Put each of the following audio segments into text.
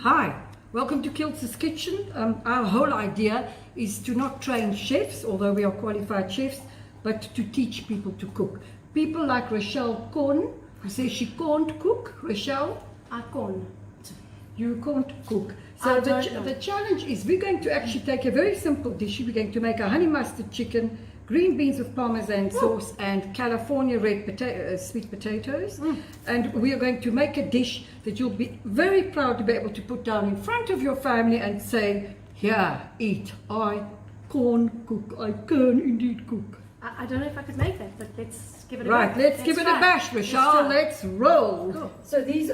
Hi, welcome to Kilzer's Kitchen. Our whole idea is to not train chefs, although we are qualified chefs, but to teach people to cook. People like Richelle Kohn, who says she can't cook. Richelle? I can't. You can't cook. So the challenge is we're going to actually take a very simple dish. We're going to make a honey mustard chicken, green beans with parmesan sauce, and California red sweet potatoes. And we are going to make a dish that you'll be very proud to be able to put down in front of your family and say, here, eat. I can cook. I can indeed cook. I don't know if I could make that, but let's give it a go. Right, let's give it a bash, Richelle. Let's roll. Cool. So these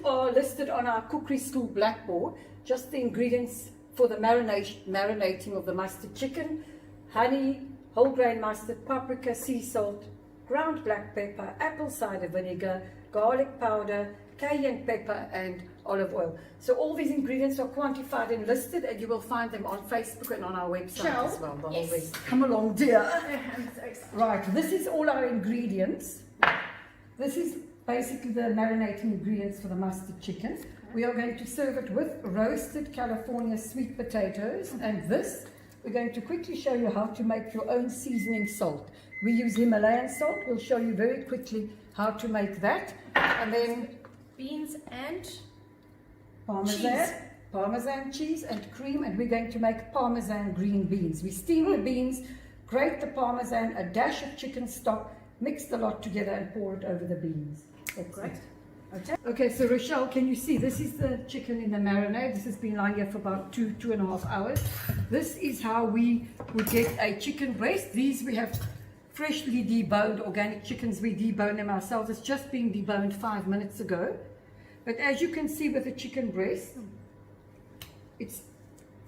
are listed on our cookery school blackboard. Just the ingredients for the marinating of the mustard chicken: honey, whole grain mustard, paprika, sea salt, ground black pepper, apple cider vinegar, garlic powder, cayenne pepper, and olive oil. So all these ingredients are quantified and listed, and you will find them on Facebook and on our website as well. The whole list. Come along, dear. Right, this is all our ingredients. This is basically the marinating ingredients for the mustard chicken. We are going to serve it with roasted California sweet potatoes, and this we're going to quickly show you how to make your own seasoning salt. We use Himalayan salt. We'll show you very quickly how to make that. And then beans and parmesan cheese and cream, and we're going to make parmesan green beans. We steam the beans, grate the parmesan, a dash of chicken stock, mix the lot together and pour it over the beans. That's great. Okay, so Richelle, can you see this is the chicken in the marinade? This has been lying here for about 2.5 hours. This is how we would get a chicken breast. These we have freshly deboned organic chickens. We debone them ourselves. It's just been deboned 5 minutes ago. But as you can see with the chicken breast, it's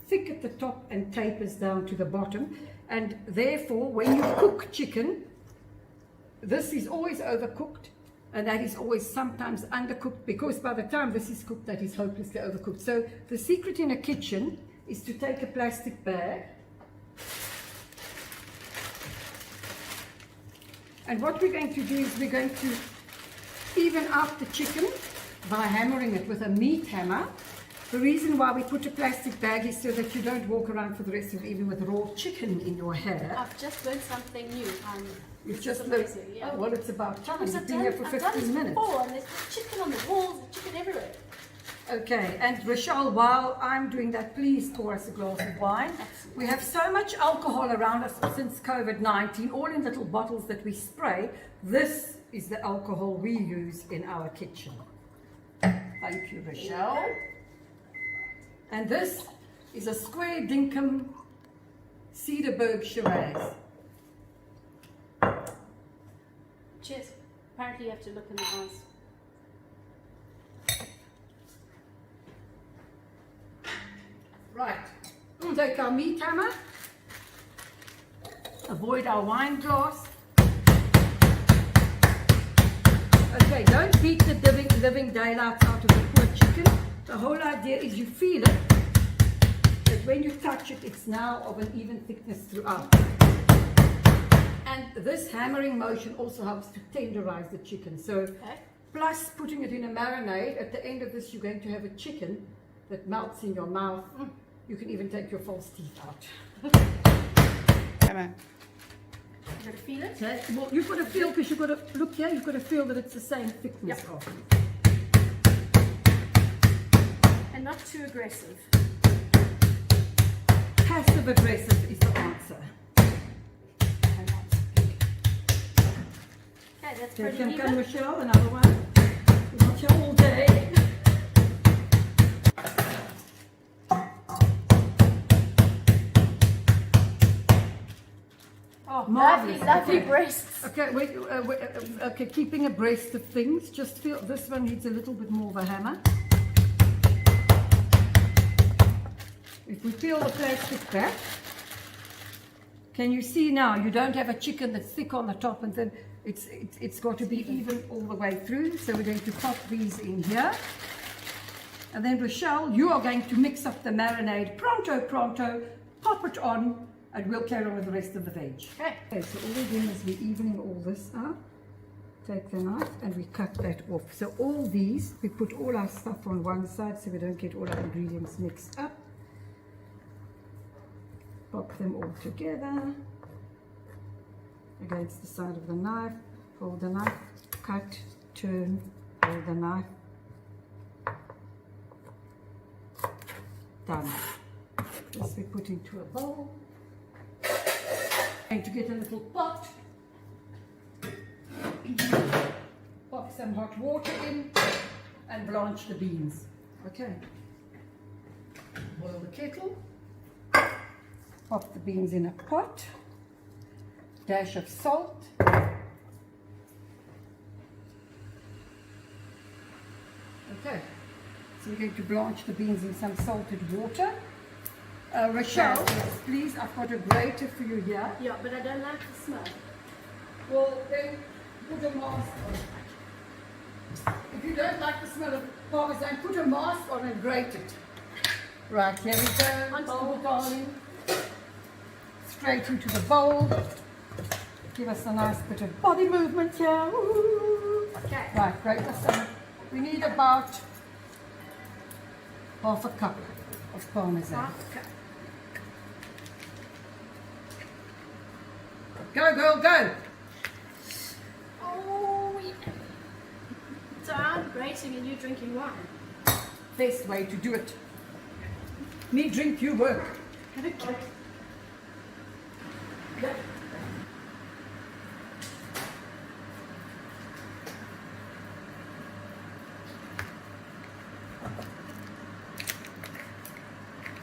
thick at the top and tapers down to the bottom. And therefore, when you cook chicken, this is always overcooked. And that is always sometimes undercooked, because by the time this is cooked, that is hopelessly overcooked. So the secret in a kitchen is to take a plastic bag. And what we're going to do is we're going to even out the chicken by hammering it with a meat hammer. The reason why we put a plastic bag is so that you don't walk around for the rest of the evening with raw chicken in your hair. I've just learned something new. You've just learned. Oh, well, it's about time. You've been here for 15 minutes. Before, and there's chicken on the walls, and chicken everywhere. Okay, and Richelle, while I'm doing that, please pour us a glass of wine. Absolutely. We have so much alcohol around us since COVID-19, all in little bottles that we spray. This is the alcohol we use in our kitchen. Thank you, Richelle. And this is a square dinkum Cederberg Shiraz. Cheers. Apparently you have to look in the eyes. Right, take our meat hammer, avoid our wine glass. Okay, don't beat the living daylights out of the poor chicken. The whole idea is you feel it, that when you touch it, it's now of an even thickness throughout. And this hammering motion also helps to tenderize the chicken. So, plus putting it in a marinade, at the end of this, you're going to have a chicken that melts in your mouth. You can even take your false teeth out. Come on. You've got to feel it? Okay. Well, you've got to feel, because you've got to look here, you've got to feel that it's the same thickness of. And not too aggressive. Passive aggressive is the answer. Okay, that's pretty Come, even. Richelle, another one. We're not here all day. Oh, marvelous. lovely breasts. Okay, okay, keeping abreast of things. Just feel this one needs a little bit more of a hammer. If we peel the plastic back, can you see now? You don't have a chicken that's thick on the top, and then it's got to be even all the way through. So we're going to pop these in here. And then Richelle, you are going to mix up the marinade pronto, pop it on, and we'll carry on with the rest of the veg. Okay. Okay, so all we're doing is we're evening all this out. take the knife and we cut that off. So all these, we put all our stuff on one side so we don't get all our ingredients mixed up. Pop them all together against the side of the knife. Hold the knife, cut, turn, hold the knife. Done. This we put into a bowl. And to get a little pot, pop some hot water in and blanch the beans. Okay. Boil the kettle. Pop the beans in a pot. Dash of salt. Okay. So we're going to blanch the beans in some salted water. Richelle, yes, please, I've got a grater for you here. Yeah, but I don't like the smell. Well, then put a mask on. If you don't like the smell of parmesan, put a mask on and grate it. Right, here we go. Onto Bowl, the darling. Straight into the bowl. Give us a nice bit of body movement here. Ooh. Okay. Right, grate us some. We need about half a cup of parmesan. Half a cup. Go, girl, go! Oh, yeah. So I'm grating and you drinking wine. Best way to do it. Me drink, you work. Okay. Yeah.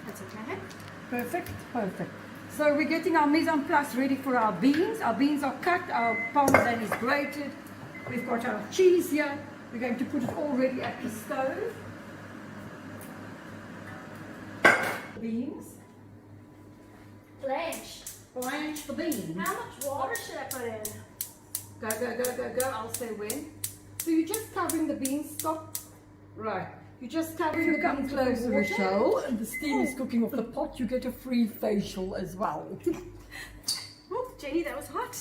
That's okay. Perfect, perfect. So we're getting our mise en place ready for our beans. Our beans are cut, our parmesan is grated. We've got our cheese here. We're going to put it all ready at the stove. Beans. Blanch the beans. How much water should I put in? Go, go, go, go, go. I'll say when. So you're just covering the beans. Stop. Right. You're just covering the beans close to Richelle, and the steam is cooking off the pot. You get a free facial as well. Oh, Jenny, that was hot.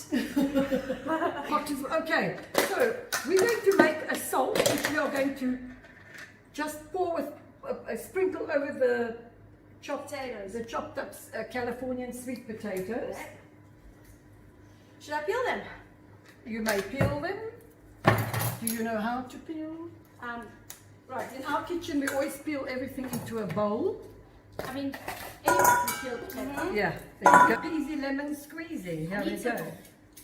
Hot as well. Okay. So we're going to make a salt, which we are going to just pour with a sprinkle over the chopped up Californian sweet potatoes. Should I peel them? You may peel them. Do you know how to peel? Right, in our kitchen we always peel everything into a bowl. I mean, anyone can peel potato. Yeah, there you go. Easy lemon squeezy. Here we Needs go. it.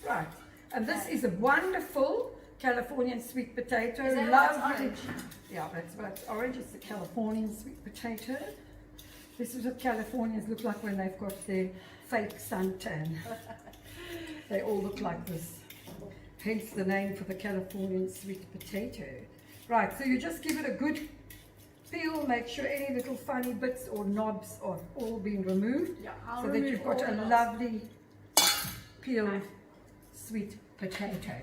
Right, and this is a wonderful Californian sweet potato. Is that why it's Lovely. orange? Yeah, that's why it's orange. It's the Californian sweet potato. This is what Californians look like when they've got their fake suntan. They all look like this. Hence the name for the Californian sweet potato. Right, so you just give it a good peel, make sure any little funny bits or knobs are all being removed. Yeah, I'll so that remove you've got all a the knobs. lovely peeled sweet potato.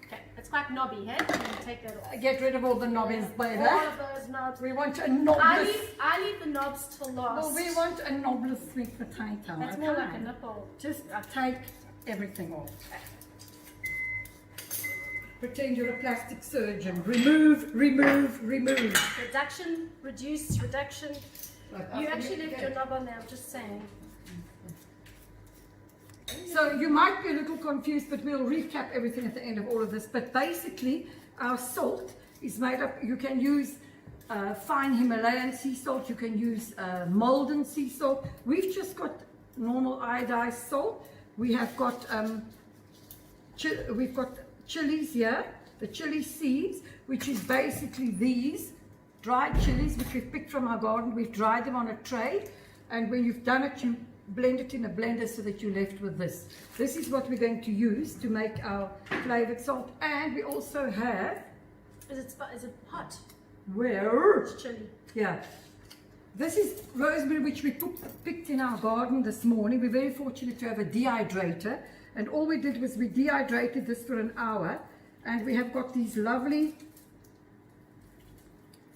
Okay, it's quite knobby, hey? Can you take that off? Get rid of all the knobbies, baby. All of those knobs. We want a I knobless. leave the knobs till last. Well, we want a knobless sweet potato. That's more okay? like a nipple. Just take everything off. Pretend you're a plastic surgeon. Remove, remove, remove. Reduction, reduce, reduction. Like You after actually left get- your knob on there, I'm just saying. So you might be a little confused, but we'll recap everything at the end of all of this. But basically, our salt is made up, you can use fine Himalayan sea salt, you can use Malden sea salt. We've just got normal iodized salt. We have got, we've got chilies here, the chili seeds, which is basically these dried chilies, which we've picked from our garden. We've dried them on a tray, and when you've done it, you blend it in a blender so that you're left with this. This is what we're going to use to make our flavored salt. And we also have, Is it hot? where? It's chili. Yeah. This is rosemary, which we picked in our garden this morning. We're very fortunate to have a dehydrator. And all we did was we dehydrated this for an hour. And we have got these lovely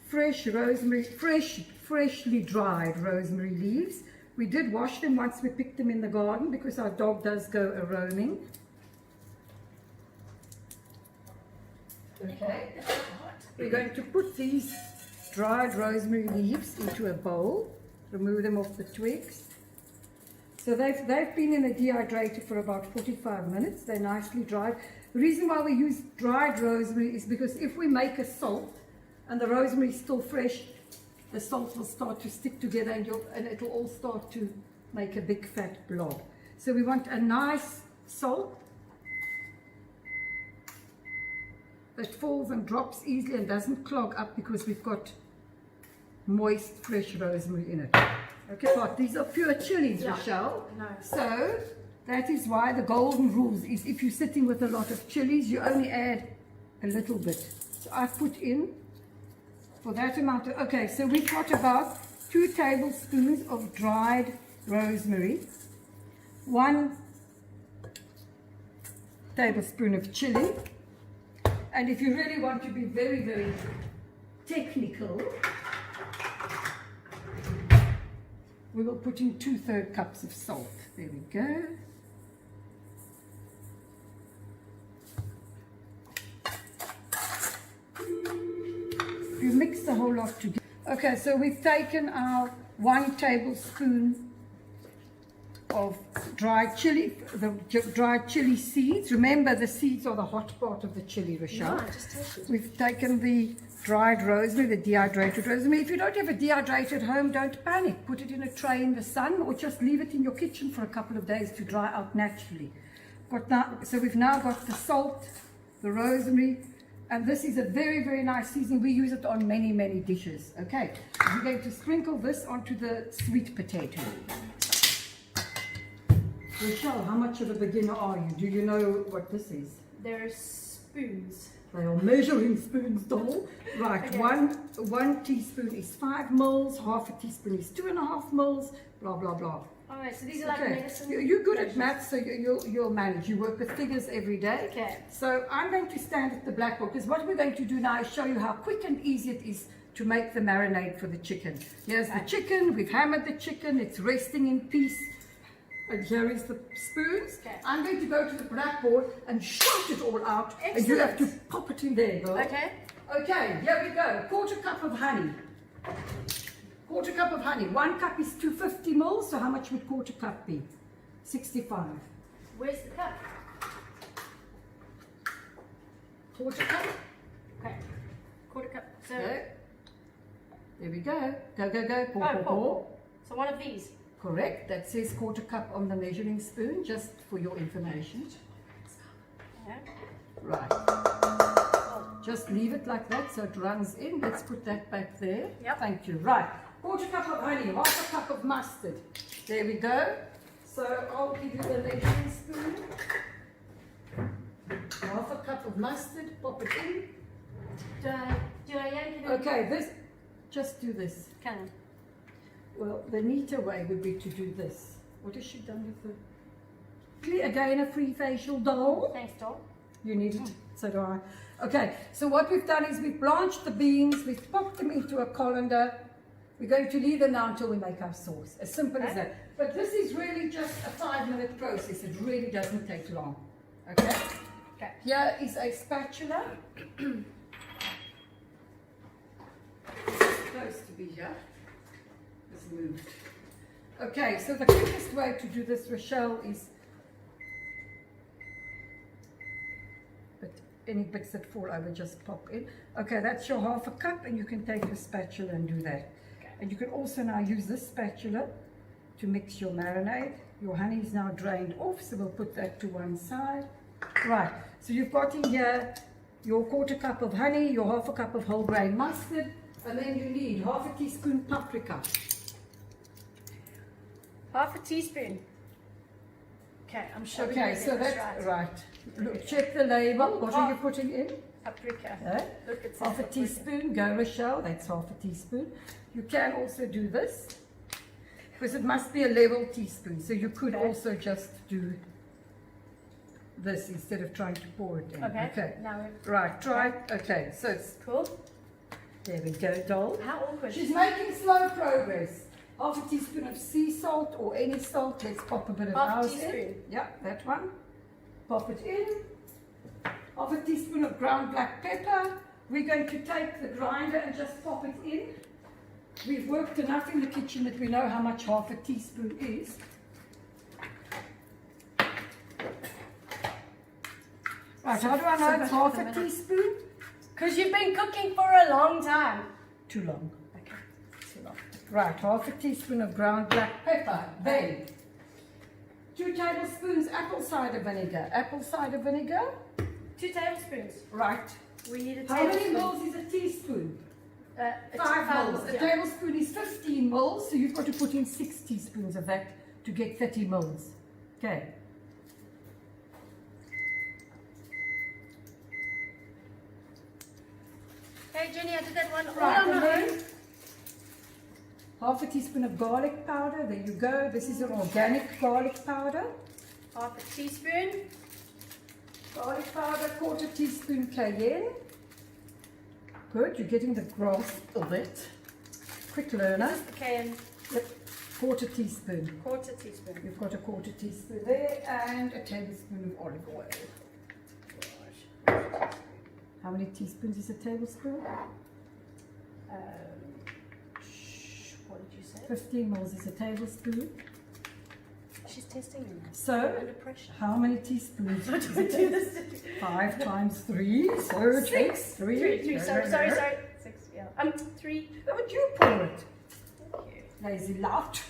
fresh rosemary, freshly dried rosemary leaves. We did wash them once we picked them in the garden because our dog does go a roaming. Okay. We're going to put these dried rosemary leaves into a bowl. Remove them off the twigs. So they've been in the dehydrator for about 45 minutes. They're nicely dried. The reason why we use dried rosemary is because if we make a salt and the rosemary is still fresh, the salt will start to stick together and it'll all start to make a big fat blob. So we want a nice salt that falls and drops easily and doesn't clog up because we've got moist, fresh rosemary in it. Okay, but these are pure chilies, Yeah. Richelle. No. So that is why the golden rules is if you're sitting with a lot of chilies, you only add a little bit. So I've put in for that amount of, okay, so we've got about 2 tablespoons of dried rosemary, 1 tablespoon of chili, and if you really want to be very, very technical, we will put in 2/3 cups of salt. There we go. You mix the whole lot together. Okay, so we've taken our 1 tablespoon of dried chili, the dried chili seeds. Remember, the seeds are the hot part of the chili, Richelle. No, just taste it. We've taken the dried rosemary, the dehydrated rosemary. If you don't have a dehydrated home, don't panic. Put it in a tray in the sun or just leave it in your kitchen for a couple of days to dry out naturally. So we've now got the salt, the rosemary, and this is a very, very nice seasoning. We use it on many, many dishes. Okay, we're going to sprinkle this onto the sweet potato. Richelle, how much of a beginner are you? Do you know what this is? There's spoons. They are measuring spoons, doll. Right, Okay. one teaspoon is 5 mils, half a teaspoon is 2.5 mils, blah, blah, blah. Alright, so these are like Okay, medicine. you're good at maths, so you'll manage. You work with figures every day. Okay. So I'm going to stand at the blackboard, because what we're going to do now is show you how quick and easy it is to make the marinade for the chicken. Here's the chicken, we've hammered the chicken, it's resting in peace. And here is the spoons. Okay. I'm going to go to the blackboard and shout it all out. And you have to pop it in there, girl. Okay. Okay, here we go. 1/4 cup of honey. 1/4 cup of honey. 1 cup is 250 mils, so how much would 1/4 cup be? 65. Where's the cup? 1/4 cup. Okay. 1/4 cup. So, Okay. There we go. Go, go, go. Pour, Oh, pour, pour. pour. so one of these. Correct. That says 1/4 cup on the measuring spoon, just for your information. Yeah. Right. Just leave it like that so it runs in. Let's put that back there. Yep. Thank you. Right. 1/4 cup of honey, 1/2 cup of mustard. There we go. So I'll give you the measuring spoon. 1/2 cup of mustard. Pop it in. Do I yank it in? Okay, just do this. Can I? Well, the neater way would be to do this. What has she done with the... Again, a free facial doll. Thanks, doll. You need it, so do I. Okay, so what we've done is we've blanched the beans, we've popped them into a colander. We're going to leave them now until we make our sauce. As simple as that. But this is really just a 5-minute process. It really doesn't take long. Okay? Okay. Here is a spatula. It's supposed to be here. It's moved. Okay, so the quickest way to do this, Richelle, is any bits that fall over, just pop in. Okay, that's your 1/2 cup, and you can take your spatula and do that. Okay. And you can also now use this spatula to mix your marinade. Your honey is now drained off, so we'll put that to one side. Right, so you've got in here your 1/4 cup of honey, your 1/2 cup of whole grain mustard, and then you need 1/2 teaspoon paprika. 1/2 teaspoon. Okay, I'm sure. Okay, so that's right. Look, check the label. What are you putting in? Paprika. Okay. Look, it's 1/2 teaspoon. Go, Richelle. That's 1/2 teaspoon. You can also do this because it must be a level teaspoon. So you could Okay. also just do this instead of trying to pour it in. Okay. Now we're Right. Try it. Okay. So it's cool. there. We go, doll. How awkward. She's making slow progress. 1/2 teaspoon of sea salt or any salt. Let's pop a bit of 1/2 ours in. teaspoon. Yeah, that one. Pop it in. half a teaspoon of ground black pepper. We're going to take the grinder and just pop it in. We've worked enough in the kitchen that we know how much half a teaspoon is. Right, how do I know it's half a teaspoon? Because you've been cooking for a long time. Too long. Okay, too long. Right, half a teaspoon of ground black pepper. Then, 2 tablespoons apple cider vinegar. Apple cider vinegar. 2 tablespoons. Right. We need a How many tablespoon. mils is a teaspoon? 5 mils. A yeah. tablespoon is 15 mils, so you've got to put in 6 teaspoons of that to get 30 mils. Okay. Hey Jenny, I did that one all Right, on and my own. then half a teaspoon of garlic powder. There you go. This is an organic garlic powder. Half a teaspoon. Garlic powder, 1/4 teaspoon cayenne. Good, you're getting the grasp of it. Quick learner. Okay, and Yep, 1/4 teaspoon. 1/4 teaspoon. You've got a 1/4 teaspoon there and a tablespoon of olive oil. How many teaspoons is a tablespoon? What did you say? 15 mils is a tablespoon. She's testing me now. So, Under pressure. how many teaspoons? What do we do this? 5 times 3, so it takes 3. Three. Sorry. 6, yeah. 3. How would you pour it? Thank you. Lazy lot.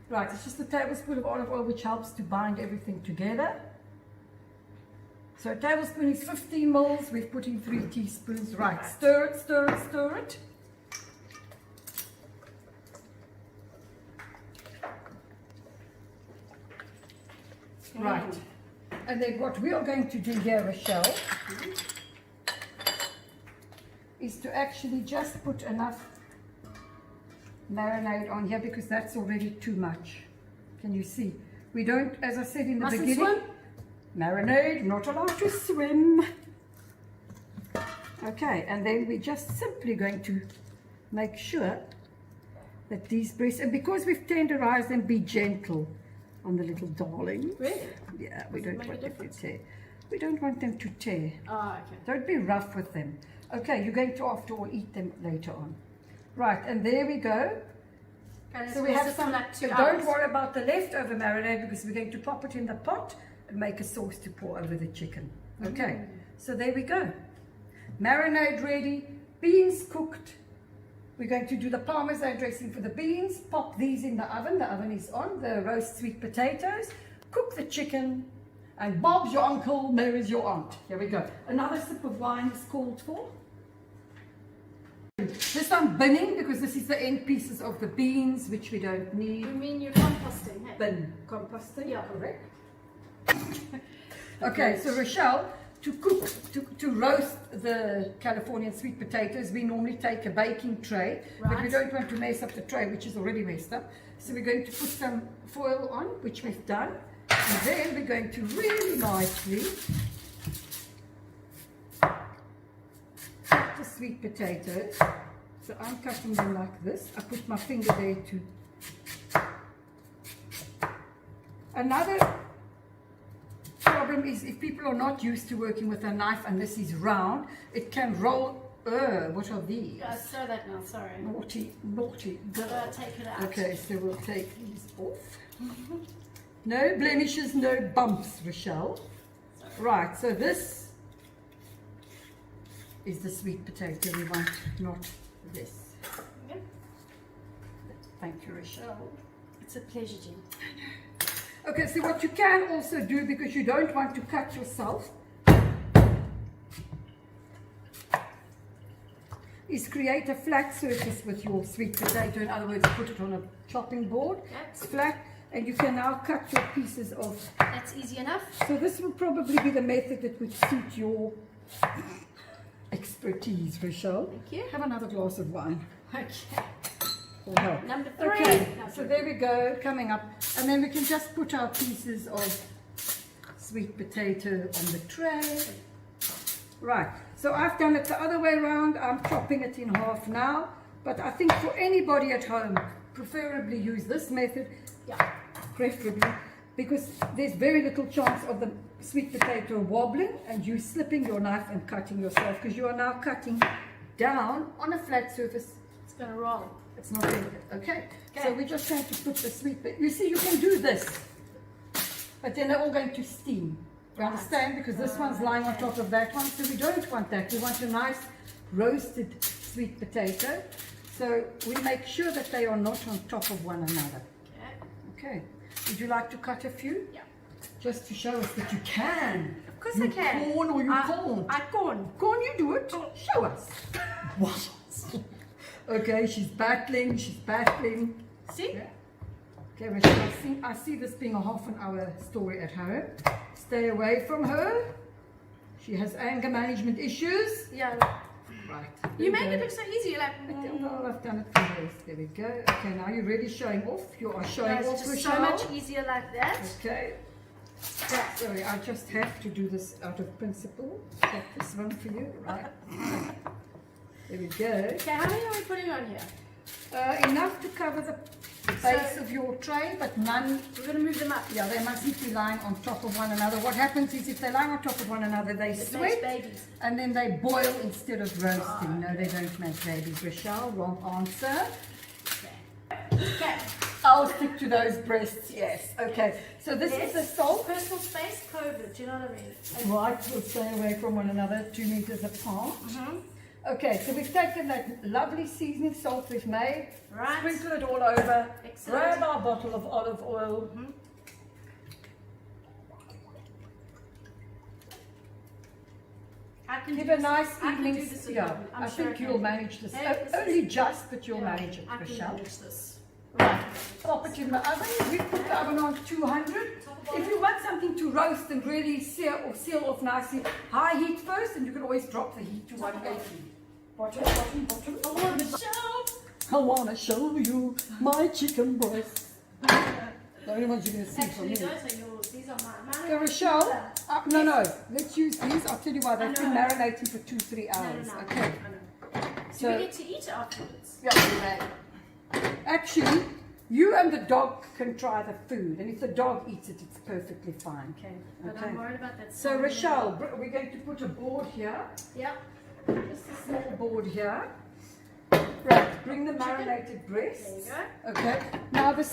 Right, it's just a tablespoon of olive oil which helps to bind everything together. So a tablespoon is 15 mils, we've put in 3 teaspoons. Right, stir it, stir it, stir it. Right, and then what we are going to do here, Richelle, is to actually just put enough marinade on here because that's already too much. Can you see? We don't, as I said in the Mustn't beginning, swim? marinade, not allowed to swim. Okay, and then we're just simply going to make sure that these breasts, and because we've tenderized them, be gentle on the little darlings. Really? Yeah, we don't make a want them to difference? tear. We don't want them to tear. Oh, okay. Don't be rough with them. Okay, you're going to after all eat them later on. Right, and there we go. Okay, So we have sit some, for like 2 so hours. don't worry about the leftover marinade because we're going to pop it in the pot and make a sauce to pour over the chicken. Okay, so there we go. Marinade ready, beans cooked. We're going to do the parmesan dressing for the beans, pop these in the oven is on, the roast sweet potatoes, cook the chicken, and Bob's your uncle, Mary's your aunt. Here we go. Another sip of wine is called for. This I'm binning because this is the end pieces of the beans, which we don't need. You mean you're composting, hey? Bin composting, Yeah. correct. Okay, so Richelle, to cook, to roast the Californian sweet potatoes, we normally take a baking tray, but we Right. don't want to mess up the tray, which is already messed up. So we're going to put some foil on, which we've done, and then we're going to really nicely cut the sweet potatoes. So I'm cutting them like this. I put my finger there to. Another problem is if people are not used to working with a knife and this is round, it can roll. What are these? Throw that now, sorry. Naughty, naughty girl. Take it out. Okay, so we'll take these off. No blemishes, no bumps, Richelle. Right, so this is the sweet potato we want, not this. Okay. Thank you, Richelle. It's a pleasure, Jen. Okay, so what you can also do, because you don't want to cut yourself, is create a flat surface with your sweet potato. In other words, put it on a chopping board. Yep. It's flat, and you can now cut your pieces off. That's easy enough. So this will probably be the method that would suit your expertise, Richelle. Thank you. Have another glass of wine. Okay. Will help. Number 3. Okay, so there we go, coming up. And then we can just put our pieces of sweet potato on the tray. Right, so I've done it the other way around. I'm chopping it in half now. But I think for anybody at home, preferably use this method. Yeah. Preferably, because there's very little chance of the sweet potato wobbling and you slipping your knife and cutting yourself, because you are now cutting down on a flat surface. It's gonna roll. It's not really good. Okay. So we're just going to put the sweet potato. You see, you can do this, but then they're all going to steam. You understand? Because this one's lying on top of that one, so we don't want that. We want a nice roasted sweet potato. So we make sure that they are not on top of one another. Okay. Would you like to cut a few? Yeah. Just to show us that you can. Of course you I can. Corn or you can't. I corn. Corn, you do it. Show us. Okay, she's battling. She's battling. See? Yeah. Okay, Richelle, I see this being a half an hour story at home. Stay away from her. She has anger management issues. Yeah. Right. You make it look so easy. You're like, Well, I've done it for years. There we go. Okay, now you're really showing off. You are showing it's off, just Richelle. so much easier like that. Okay. Yeah, sorry, I just have to do this out of principle. Take this one for you, right? There we go. Okay, how many are we putting on here? Enough to cover the base of your tray, but none. We're gonna move them up. Yeah, they mustn't be lying on top of one another. What happens is if they're lying on top of one another, they It makes sweat babies. and then they boil instead of roasting. No, they don't make babies. Richelle, wrong answer. Okay. I'll stick to those breasts, yes. Okay, so this is the salt. Personal space, COVID, do you know what I mean? Right, we'll stay away from one another, 2 meters apart. Okay, so we've taken that lovely seasoning salt we've made, Right. sprinkle it all over, Excellent. grab our bottle of olive oil. I can Give do a this. nice I can do evening. this Yeah, alone. I'm I sure think I you'll can. manage this. Hey, this Only is- just, but you'll Yeah, manage it, I can Richelle. manage this. Right, pop it in the oven. We put the oven on 200. If you want something to roast and really seal off nicely, high heat first, and you can always drop the heat to 180. Bottom. I want to show. I want to show you my chicken breasts. The only ones you're going to see from Actually, me. those are yours. These are mine. So Richelle, no, let's use these. I'll tell you why. They've been know. marinating for 2-3 hours. No. Okay. I know. Do So, we get to eat afterwards? yeah, actually, you and the dog can try the food, and if the dog eats it, it's perfectly fine. Okay. But Okay. I'm worried about that. So salmon. Richelle, we're going to put a board here, Yeah. just a small board here. Right, bring the marinated breasts. There you Okay, now the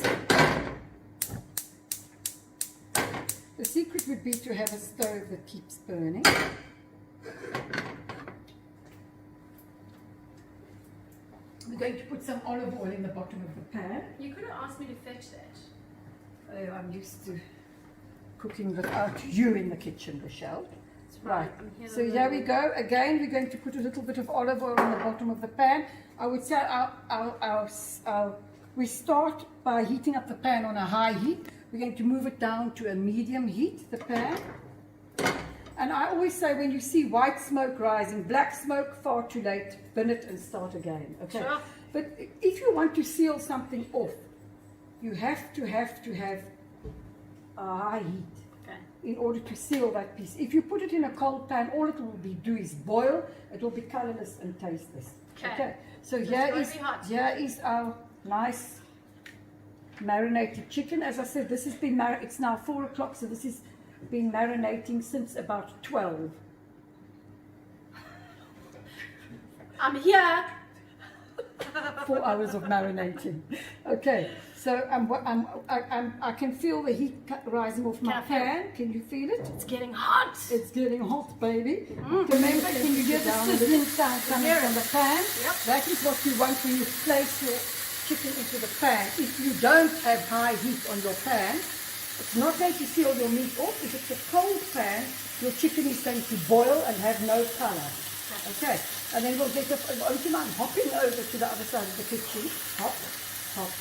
secret would be to have a stove that keeps burning. We're going to put some olive oil in the bottom of the pan. You could have asked me to fetch that. Oh, I'm used to cooking without you in the kitchen, Richelle. It's Right, I'm here so to here learn. we go. Again, we're going to put a little bit of olive oil in the bottom of the pan. I would say we start by heating up the pan on a high heat. We're going to move it down to a medium heat, the pan. And I always say when you see white smoke rising, black smoke, far too late, bin it and start again. Okay. Sure. But if you want to seal something off, you have to have a high heat Okay. in order to seal that piece. If you put it in a cold pan, all it will do is boil. It will be colorless and tasteless. Okay. So it's here gonna is be hot. our nice marinated chicken. As I said, this has been it's now 4 o'clock, so this has been marinating since about 12. I'm here. 4 hours of marinating. Okay, so I can feel the heat rising off my Can I feel it? pan. Can you feel it? It's getting hot. It's getting hot, baby. Remember, can you hear the sizzling sound coming from the pan? Yep. That is what you want when you place your chicken into the pan. If you don't have high heat on your pan, it's not going to seal your meat off. If it's a cold pan, your chicken is going to boil and have no color. Okay, and then we'll get would you mind hopping over to the other side of the kitchen? Hop, hop,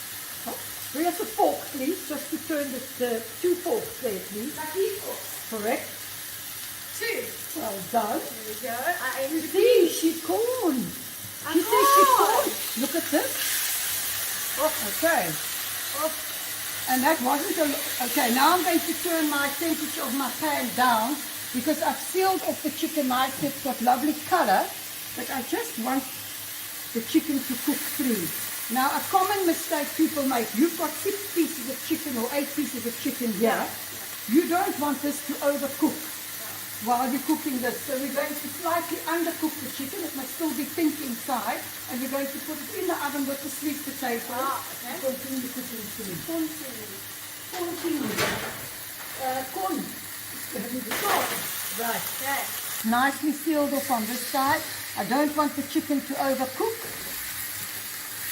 hop. Bring us a fork, please, just to turn the 2 forks there, please. Like these forks. Correct. 2. Well done. There we go. I aim to See, she's corn. She says she's corn. Look at this. Okay. And that wasn't okay. Now I'm going to turn my temperature of my pan down because I've sealed off the chicken nicely. It's got lovely color, but I just want the chicken to cook through. Now, a common mistake people make, you've got 6 pieces of chicken or 8 pieces of chicken here. You don't want this to overcook while you're cooking this. So we're going to slightly undercook the chicken. It must still be pink inside. And we're going to put it in the oven with the sweet potato. Okay. Continue cooking chili. Corn chili. Corn chili. Corn. It's going to be the sauce. Right. Okay. Nicely sealed off on this side. I don't want the chicken to overcook.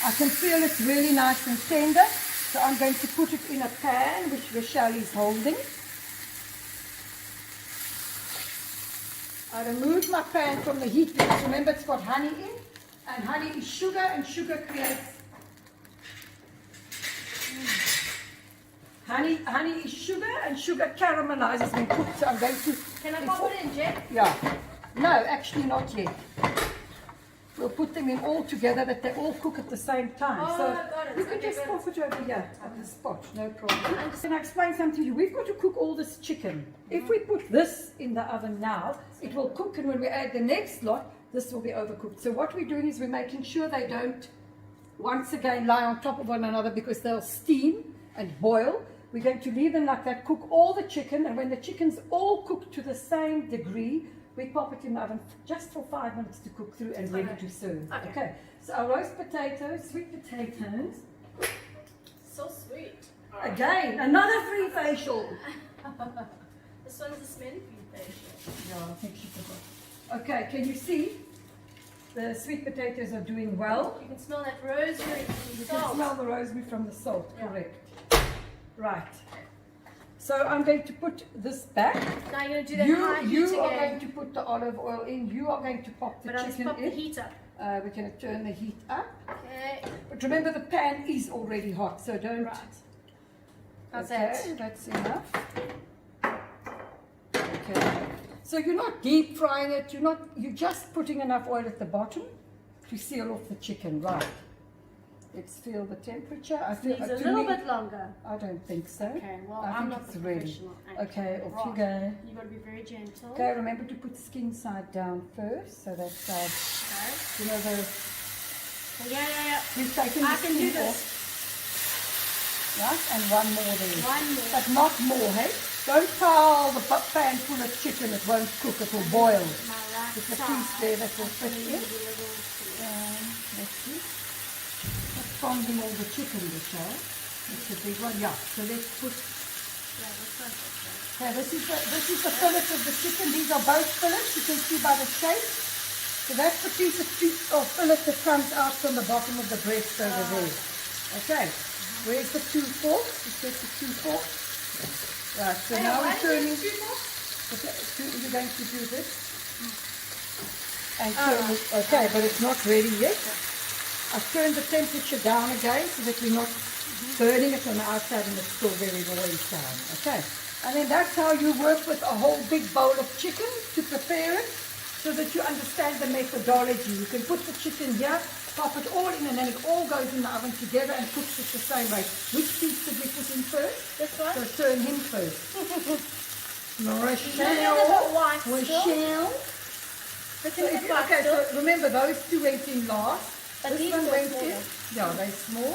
I can feel it's really nice and tender. So I'm going to put it in a pan which Richelle is holding. I removed my pan from the heat because remember it's got honey in. And honey is sugar, and sugar creates... Honey is sugar, and sugar caramelizes when cooked. So I'm going to... Can I pop it in, Jen? Yeah. No, actually not yet. We'll put them in all together that they all cook at the same time. Oh, so got it. you can Okay, just good. pop it over here on the spot, no problem. Can I explain something to you? We've got to cook all this chicken. If we put this in the oven now, it will cook, and when we add the next lot, this will be overcooked. So what we're doing is we're making sure they don't, once again, lie on top of one another because they'll steam and boil. We're going to leave them like that, cook all the chicken, and when the chicken's all cooked to the same degree, we pop it in the oven just for 5 minutes to cook through and ready to serve. Okay. So our roast potatoes, sweet potatoes. So sweet. Again, another free facial. This one's the smelly food facial. Yeah, I think she forgot. Okay, can you see? The sweet potatoes are doing well. You can smell that rosemary from the You can salt. smell the rosemary from the salt, Yeah. correct. Right. So I'm going to put this back. Now you're going to do that You high heat are again. going to put the olive oil in. You are going to pop the But I'll just chicken pop the in. heat up. We're going to turn the heat up. Okay. But remember the pan is already hot, so don't... Right. How's Okay, that? that's enough. Okay. So you're not deep frying it, you're just putting enough oil at the bottom to seal off the chicken, right? Let's feel the temperature. I feel Needs a to little me- bit longer. I don't think so. Okay, well, I I'm think not it's the ready. professional. Okay, off you Right. go. You've got to be very gentle. Okay, remember to put skin side down first, so that side, Okay. you know, the Yeah. we've taken I the can do skin this. off, right? And one more there. One more. But not more, hey? Don't pile the pan full of chicken, it won't cook, it will boil. My right There's a side. piece there that will fit Actually, in. the little- Let's see. Let's fondle all the chicken, Richelle. That's a big one, yeah. So let's put, Yeah, that's perfect. okay, this is the fillet of the chicken. These are both fillets, you can see by the shape. So that's the piece of fillet that comes out from the bottom of the breast over there. Okay, where's the 2 forks? Just get the 2 forks. Right, so now we're turning. Okay, you're going to do this. And turn it. Okay, but it's not ready yet. I've turned the temperature down again so that we're not burning it on the outside and it's still very raw inside. Okay, and then that's how you work with a whole big bowl of chicken to prepare it so that you understand the methodology. You can put the chicken here, pop it all in, and then it all goes in the oven together and cooks it the same way. Which piece did we put in first? This one? So turn him first. white Richelle. Okay, so remember those 2 went in last. But This these one were went smaller. in. Yeah, they're small.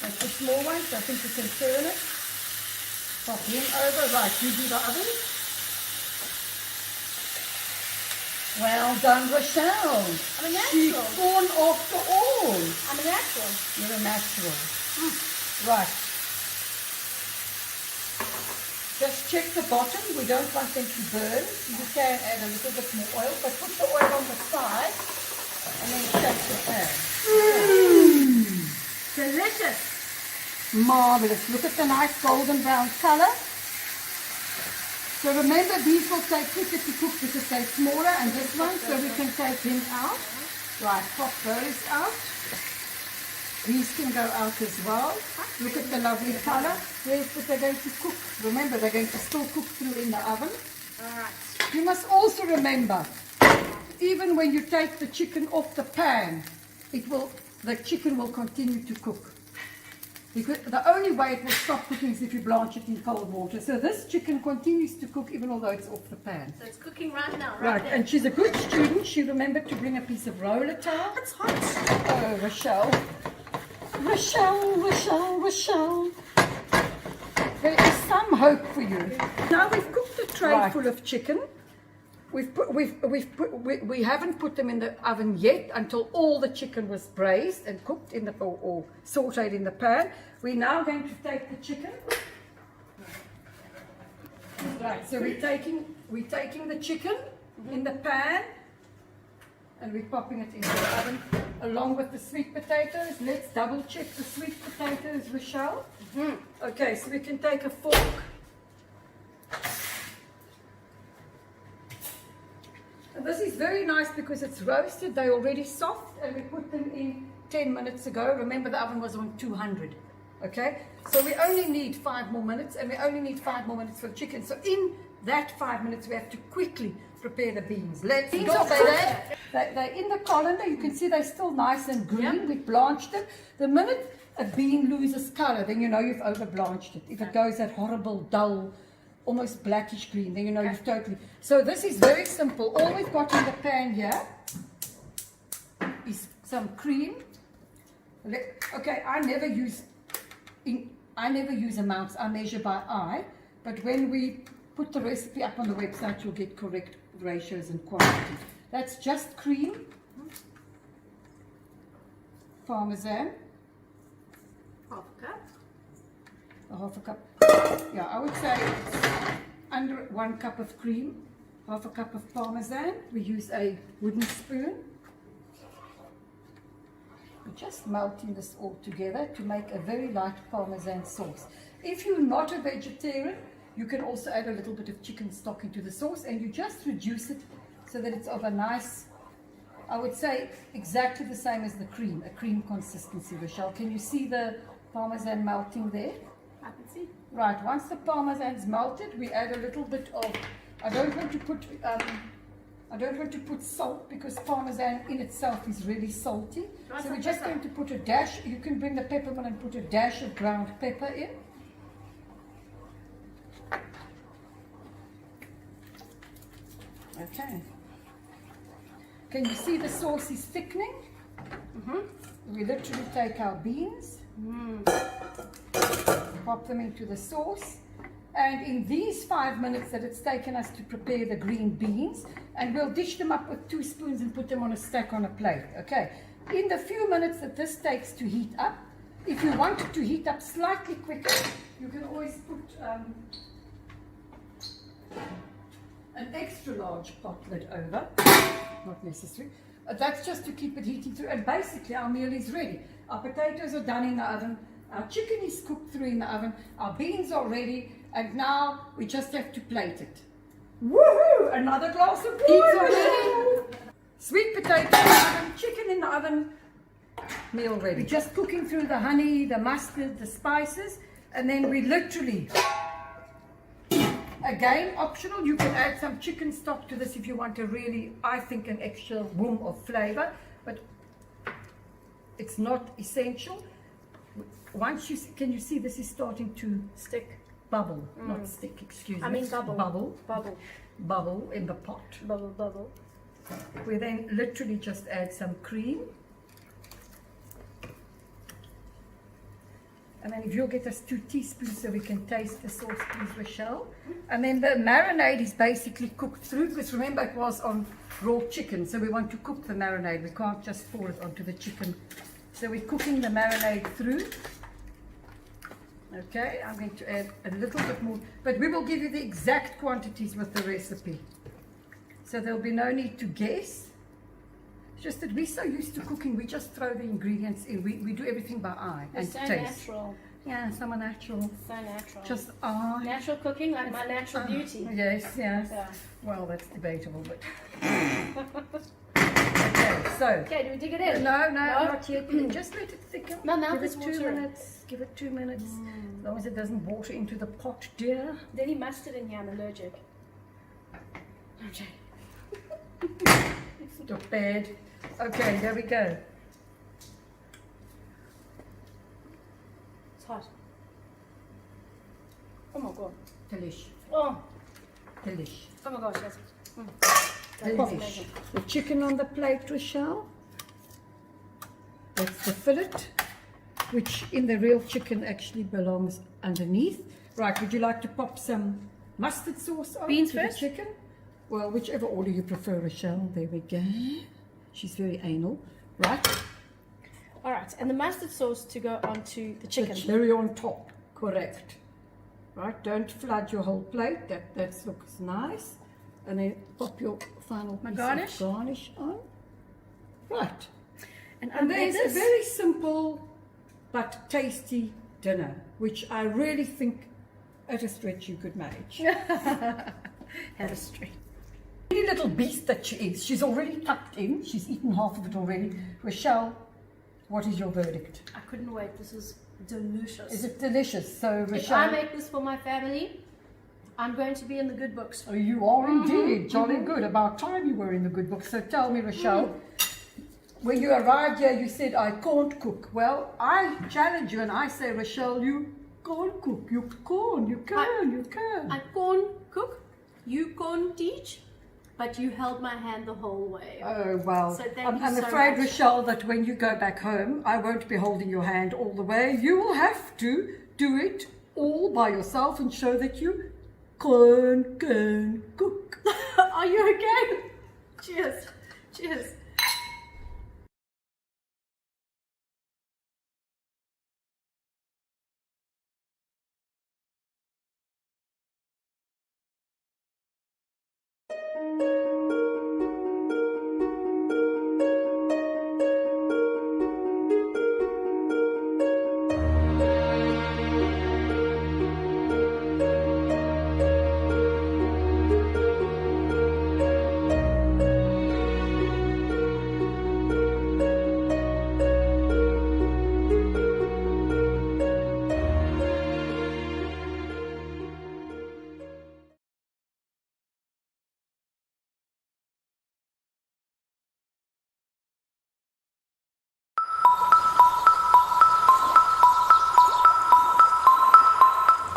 That's the small ones. I think you can turn it. Pop him over. Right, you do the oven. Well done, Richelle. I'm a She's natural. born after all. I'm a natural. You're a natural. Right. Just check the bottom. We don't want them to burn. You can add a little bit more oil, but put the oil on the side and then shake the pan. Delicious. Marvelous. Look at the nice golden brown color. So remember, these will take quicker to cook because they're smaller, and this one, so we can take him out. Right, pop those out. These can go out as well. Look at the lovely color. Where's what they're going to cook? Remember, they're going to still cook through in the oven. Alright. You must also remember, even when you take the chicken off the pan, the chicken will continue to cook. Because the only way it will stop cooking is if you blanch it in cold water. So this chicken continues to cook even although it's off the pan. So it's cooking right now, Right, there. and she's a good student. She remembered to bring a piece of roller towel. It's hot. Oh, Richelle. Richelle. there is some hope for you. Now we've cooked a tray full of chicken. We haven't put them in the oven yet until all the chicken was braised and cooked in the or sauteed in the pan. We're now going to take the chicken. Right, so we're taking the chicken in the pan and we're popping it into the oven along with the sweet potatoes. Let's double check the sweet potatoes, Richelle. Okay, so we can take a fork. And this is very nice because it's roasted, they're already soft, and we put them in 10 minutes ago. Remember, the oven was on 200. Okay, so we only need 5 more minutes, and we only need 5 more minutes for the chicken. So in that 5 minutes, we have to quickly prepare the beans. Let's go. They're in the colander. You can see they're still nice and green. Yep. We blanched them. The minute a bean loses color, then you know you've over blanched it. If it goes that horrible, dull, almost blackish green, then you know you've totally. So this is very simple. All we've got in the pan here is some cream. Okay, I never use amounts. I measure by eye. But when we put the recipe up on the website, you'll get correct ratios and quantities. That's just cream, parmesan, half a cup. Yeah, I would say it's under 1 cup of cream, half a cup of parmesan. We use a wooden spoon. We're just melting this all together to make a very light parmesan sauce. If you're not a vegetarian, you can also add a little bit of chicken stock into the sauce, and you just reduce it so that it's of a nice, I would say exactly the same as the cream, a cream consistency. Richelle, can you see the parmesan melting there? I can see. Right, once the parmesan's melted, we add a little bit of, I don't want to put salt because parmesan in itself is really salty. So we're just going to put a dash. You can bring the peppermint and put a dash of ground pepper in. Okay. Can you see the sauce is thickening? We literally take our beans, pop them into the sauce, and in these 5 minutes that it's taken us to prepare the green beans, and we'll dish them up with 2 spoons and put them on a stack on a plate. Okay. In the few minutes that this takes to heat up, if you want it to heat up slightly quicker, you can always put an extra large pot lid over. Not necessary. That's just to keep it heating through, and basically our meal is ready. Our potatoes are done in the oven, our chicken is cooked through in the oven, our beans are ready, and now we just have to plate it. Woohoo! Another glass of beans already. Sweet potato in the oven, chicken in the oven, meal ready. We're just cooking through the honey, the mustard, the spices, and then we literally, again, optional, you can add some chicken stock to this if you want a really, I think, an extra boom of flavor, but it's not essential. Once you see, can you see this is starting to Stick. bubble, not stick, excuse me. I mean bubble. Bubble in the pot. Bubble. We then literally just add some cream. And then if you'll get us 2 teaspoons so we can taste the sauce, please, Richelle. And then the marinade is basically cooked through, because remember it was on raw chicken, so we want to cook the marinade. We can't just pour it onto the chicken. So we're cooking the marinade through. Okay, I'm going to add a little bit more, but we will give you the exact quantities with the recipe. So there'll be no need to guess. It's just that we're so used to cooking, we just throw the ingredients in. We do everything by eye and It's so taste. natural. Yeah, so natural. So natural. Just eye. Natural cooking, like my natural beauty. Yes. Yeah. Well, that's debatable, but. Okay, so. Okay, do we dig it in? No, not yet. Just let it thicken. My mouth Give is it 2 watering. minutes. Give it 2 minutes. As long as it doesn't water into the pot, dear. Then he mustard in here, I'm allergic. Okay. It's not bad. Okay, there we go. It's hot. Oh my god. Delish. Oh Delish. my gosh, that's Delish. amazing. The chicken on the plate, Richelle. That's the fillet, which in the real chicken actually belongs underneath. Right, would you like to pop some mustard sauce on Beans to the first? chicken? Well, whichever order you prefer, Richelle. There we go. She's very anal. Right, All right, and the mustard sauce to go onto the the chicken. cherry on top. Correct. Right, don't flood your whole plate. That looks nice. And then pop your final My piece garnish? of garnish on. Right. And And there's a this. very simple but tasty dinner, which I really think at a stretch you could manage. Had a string. Pretty little beast that she is. She's already tucked in. She's eaten half of it already. Richelle, what is your verdict? I couldn't wait. This is delicious. Is it delicious? So If I Richelle, make this for my family, I'm going to be in the good books. oh, you are indeed jolly good. About time you were in the good book. So tell me, Richelle, when you arrived here, you said I can't cook. Well, I challenge you and I say, Richelle, you can't cook. You can. You can. I can't cook, you can't teach, but you held my hand the whole way. Oh, well, So thank I'm you so afraid, much. Richelle, that when you go back home, I won't be holding your hand all the way. You will have to do it all by yourself and show that you can cook. Are you okay? Cheers. Cheers.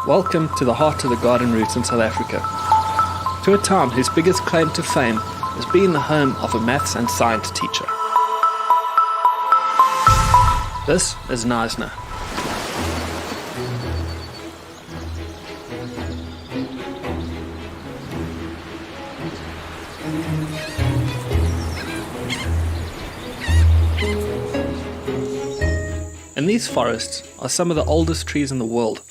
Welcome to the heart of the garden roots in South Africa, to a town whose biggest claim to fame is being the home of a maths and science teacher. This is Knysna. And these forests are some of the oldest trees in the world.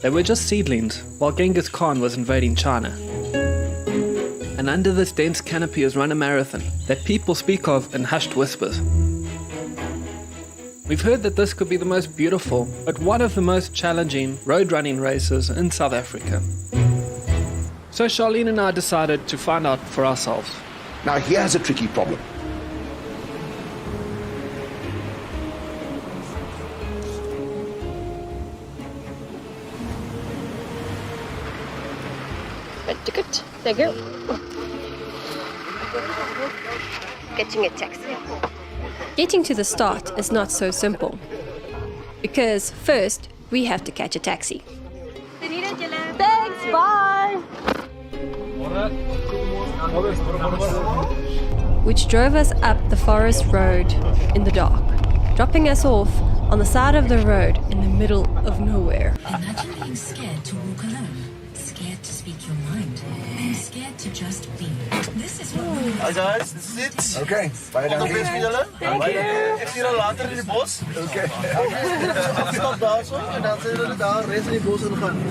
They were just seedlings while Genghis Khan was invading China. And under this dense canopy is run a marathon that people speak of in hushed whispers. We've heard that this could be the most beautiful, but one of the most challenging road running races in South Africa. So Charlene and I decided to find out for ourselves. Now here's a tricky problem. Red ticket. Thank you. Getting a taxi. Getting to the start is not so simple. Because first, we have to catch a taxi. Thanks, bye! Which drove us up the forest road in the dark, dropping us off on the side of the road in the middle of nowhere. Imagine being scared to walk alone, scared to speak your mind, and scared to just be. This is what we Hi guys, this is it. Okay, baie Nog dankie. best vir julle. Ek sien julle later in die bos. Okay. Stop daar so en dan sien julle daar res in die bos ingaan.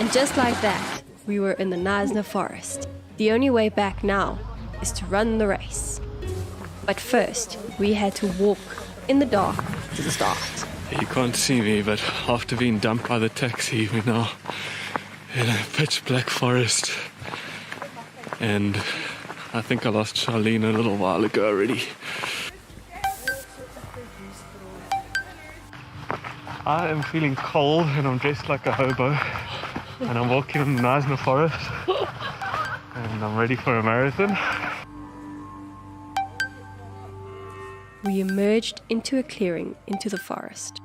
And just like that, we were in the Knysna forest. The only way back now is to run the race. But first, we had to walk in the dark to the start. You can't see me, but after being dumped by the taxi, we're now in a pitch black forest. And I think I lost Charlene a little while ago already. I am feeling cold and I'm dressed like a hobo. And I'm walking in the Knysna forest. And I'm ready for a marathon. We emerged into a clearing into the forest.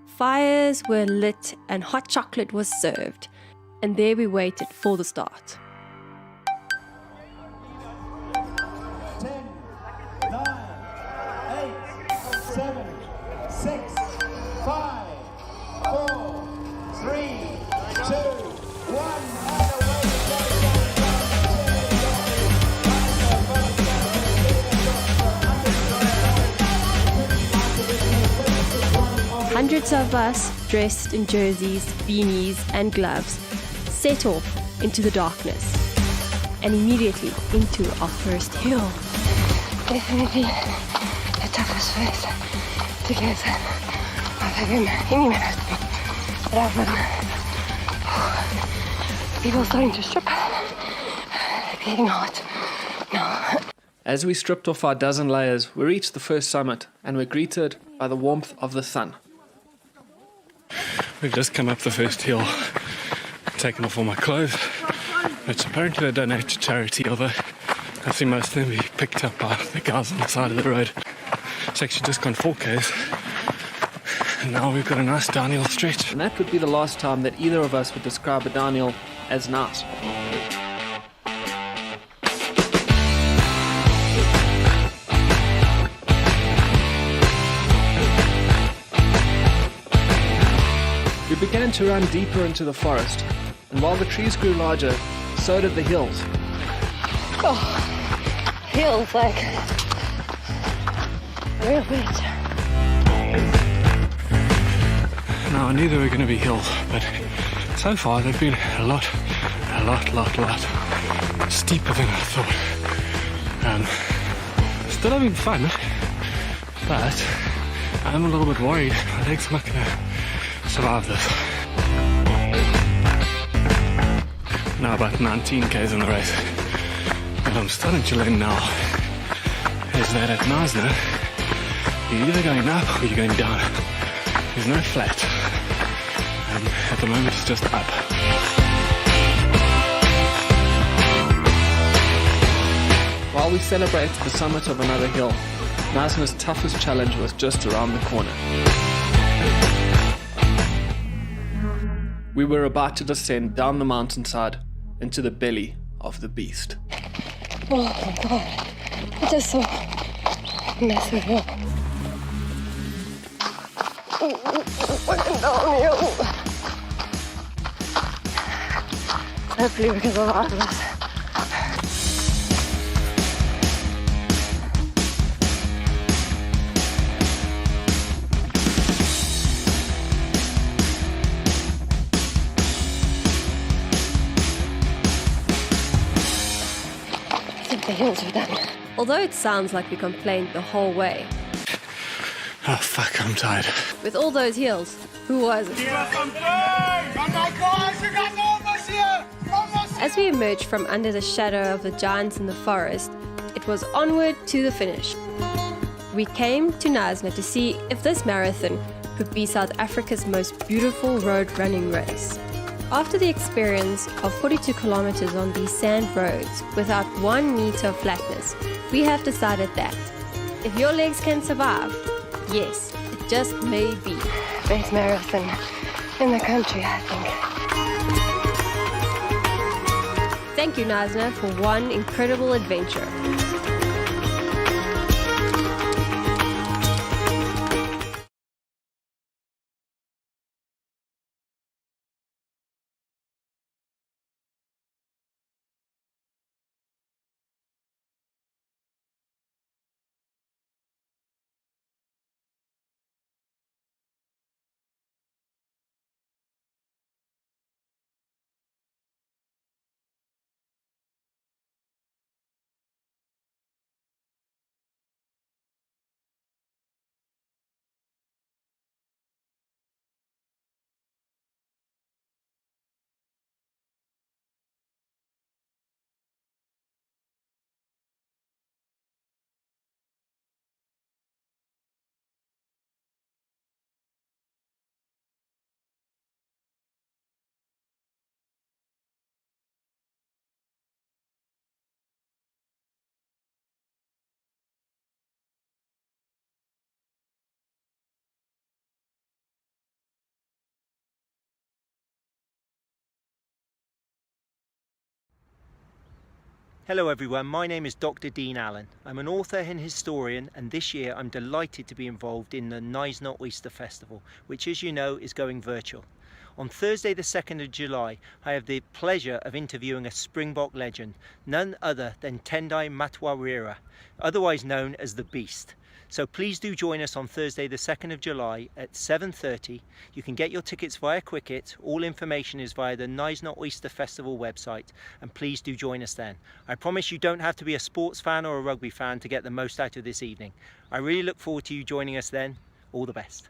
Fires were lit and hot chocolate was served. and there we waited for the start. 10, 9, 8, 7, 6, 5, 4, 3, 2, 1, and away Hundreds of us, dressed in jerseys, beanies, and gloves, set off into the darkness and immediately into our first hill. Definitely the toughest phase to get of having any marathon that I've run. People are starting to strip. They're getting hot now. As we stripped off our dozen layers, we reached the first summit and were greeted by the warmth of the sun. We've just come up the first hill, taken off all my clothes, which apparently they donate to charity, although I see most of them be picked up by the guys on the side of the road. It's actually just gone 4Ks, and now we've got a nice downhill stretch. And that would be the last time that either of us would describe a downhill as nice. We began to run deeper into the forest, and while the trees grew larger, so did the hills. Oh, feels like real bit. Now, I knew there were going to be hills, but so far they've been a lot steeper than I thought. Still having fun, but I'm a little bit worried. My legs are not going to survive this. Now about 19 Ks in the race, and I'm starting to learn now is that at Knysna you're either going up or you're going down. There's no flat, and at the moment it's just up. While we celebrated the summit of another hill, Knysna's toughest challenge was just around the corner. We were about to descend down the mountainside into the belly of the beast. Oh my god, it is so massive hill. Downhill. Hopefully we can survive this. The hills are done. Although it sounds like we complained the whole way, Oh fuck, I'm tired. with all those hills, who was it? As we emerged from under the shadow of the giants in the forest, it was onward to the finish. We came to Knysna to see if this marathon could be South Africa's most beautiful road running race. After the experience of 42 kilometers on these sand roads without 1 meter of flatness, we have decided that if your legs can survive, yes, it just may be. Best marathon in the country, I think. Thank you, Knysna, for one incredible adventure. Hello everyone, my name is Dr. Dean Allen. I'm an author and historian, and this year I'm delighted to be involved in the Knysna Oyster Festival, which as you know is going virtual. On Thursday the 2nd of July, I have the pleasure of interviewing a Springbok legend, none other than Tendai Matwarira, otherwise known as the Beast. So please do join us on Thursday the 2nd of July at 7:30. You can get your tickets via Quicket. All information is via the Knysna Oyster Festival website, and please do join us then. I promise you don't have to be a sports fan or a rugby fan to get the most out of this evening. I really look forward to you joining us then. All the best.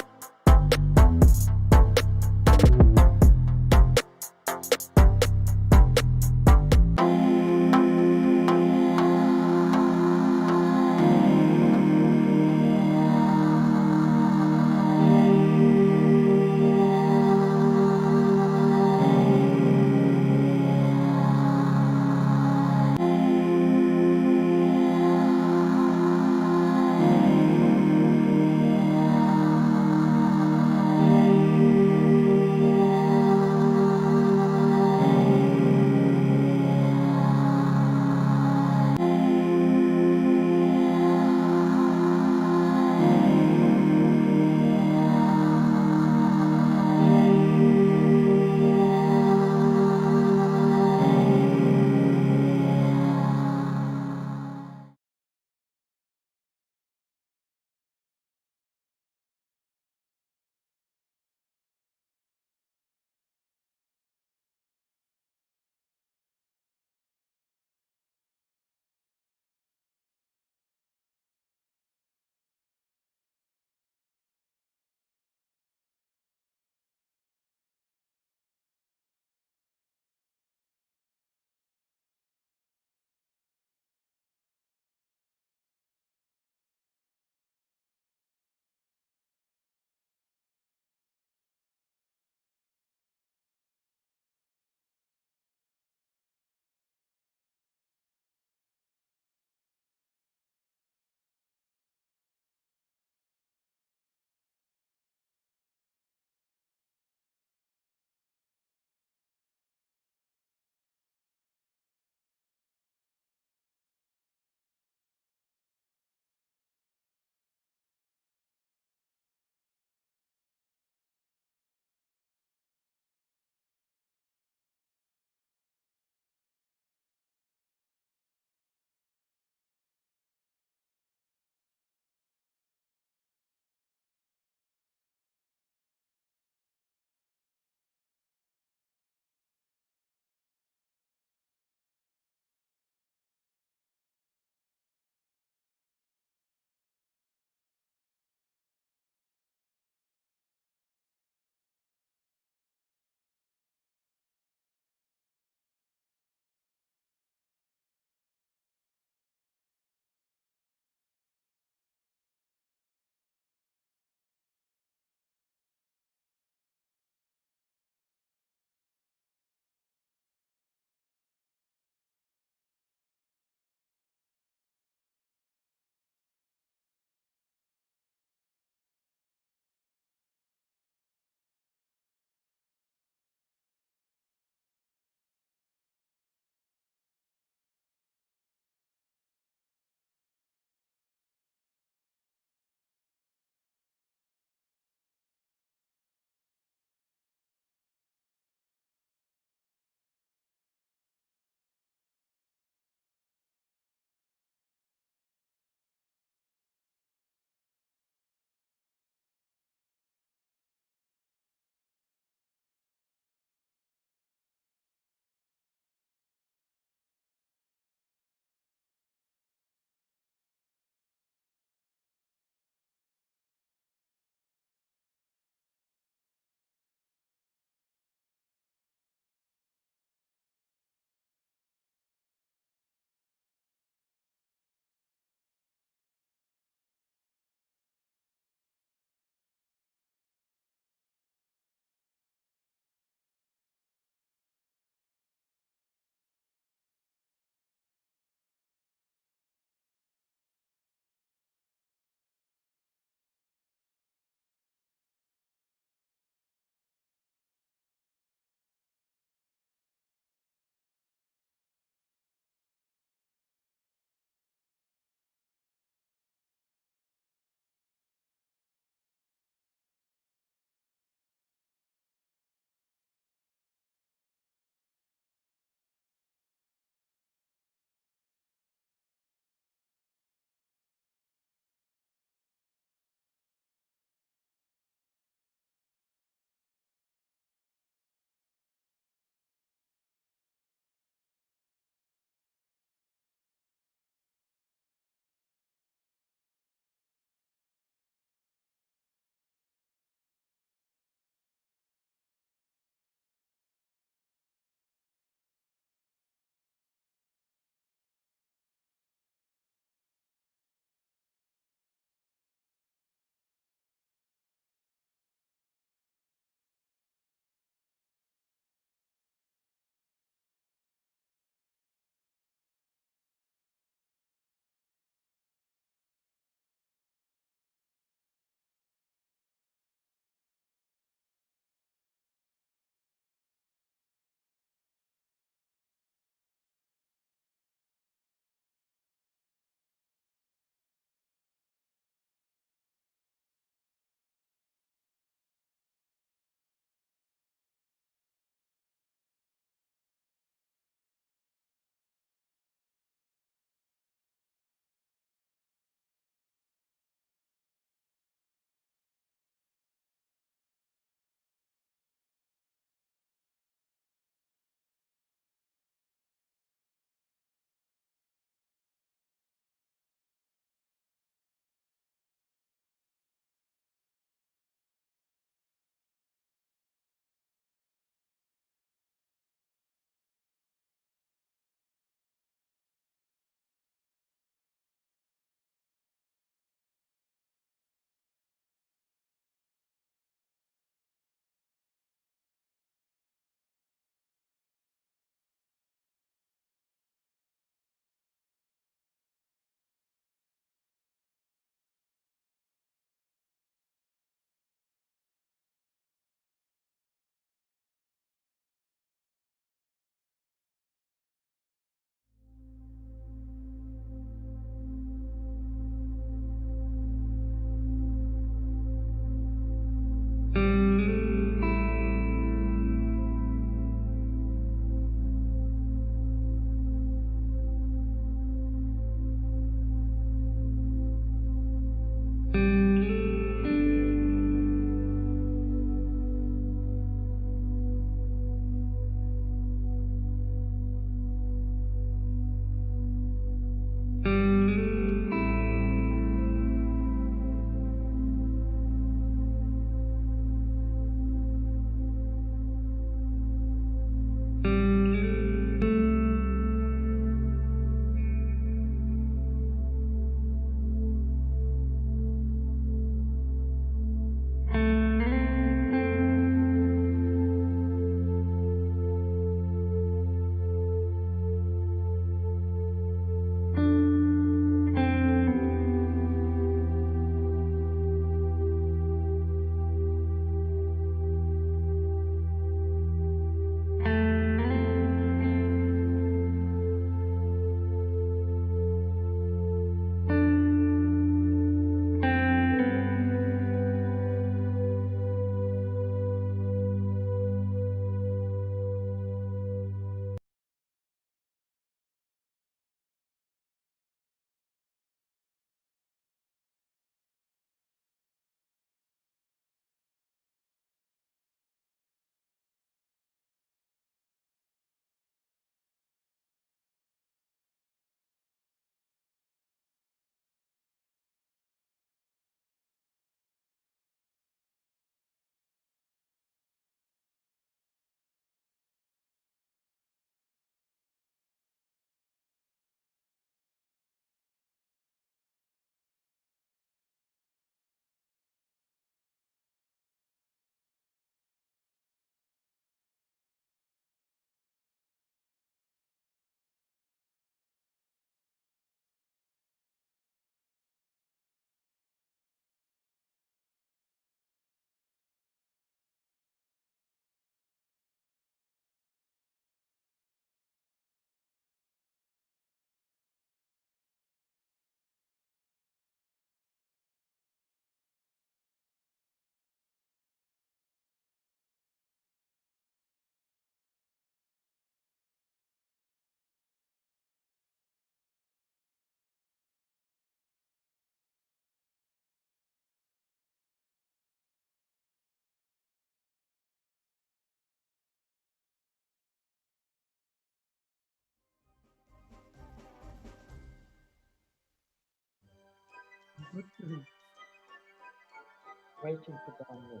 Waiting for download.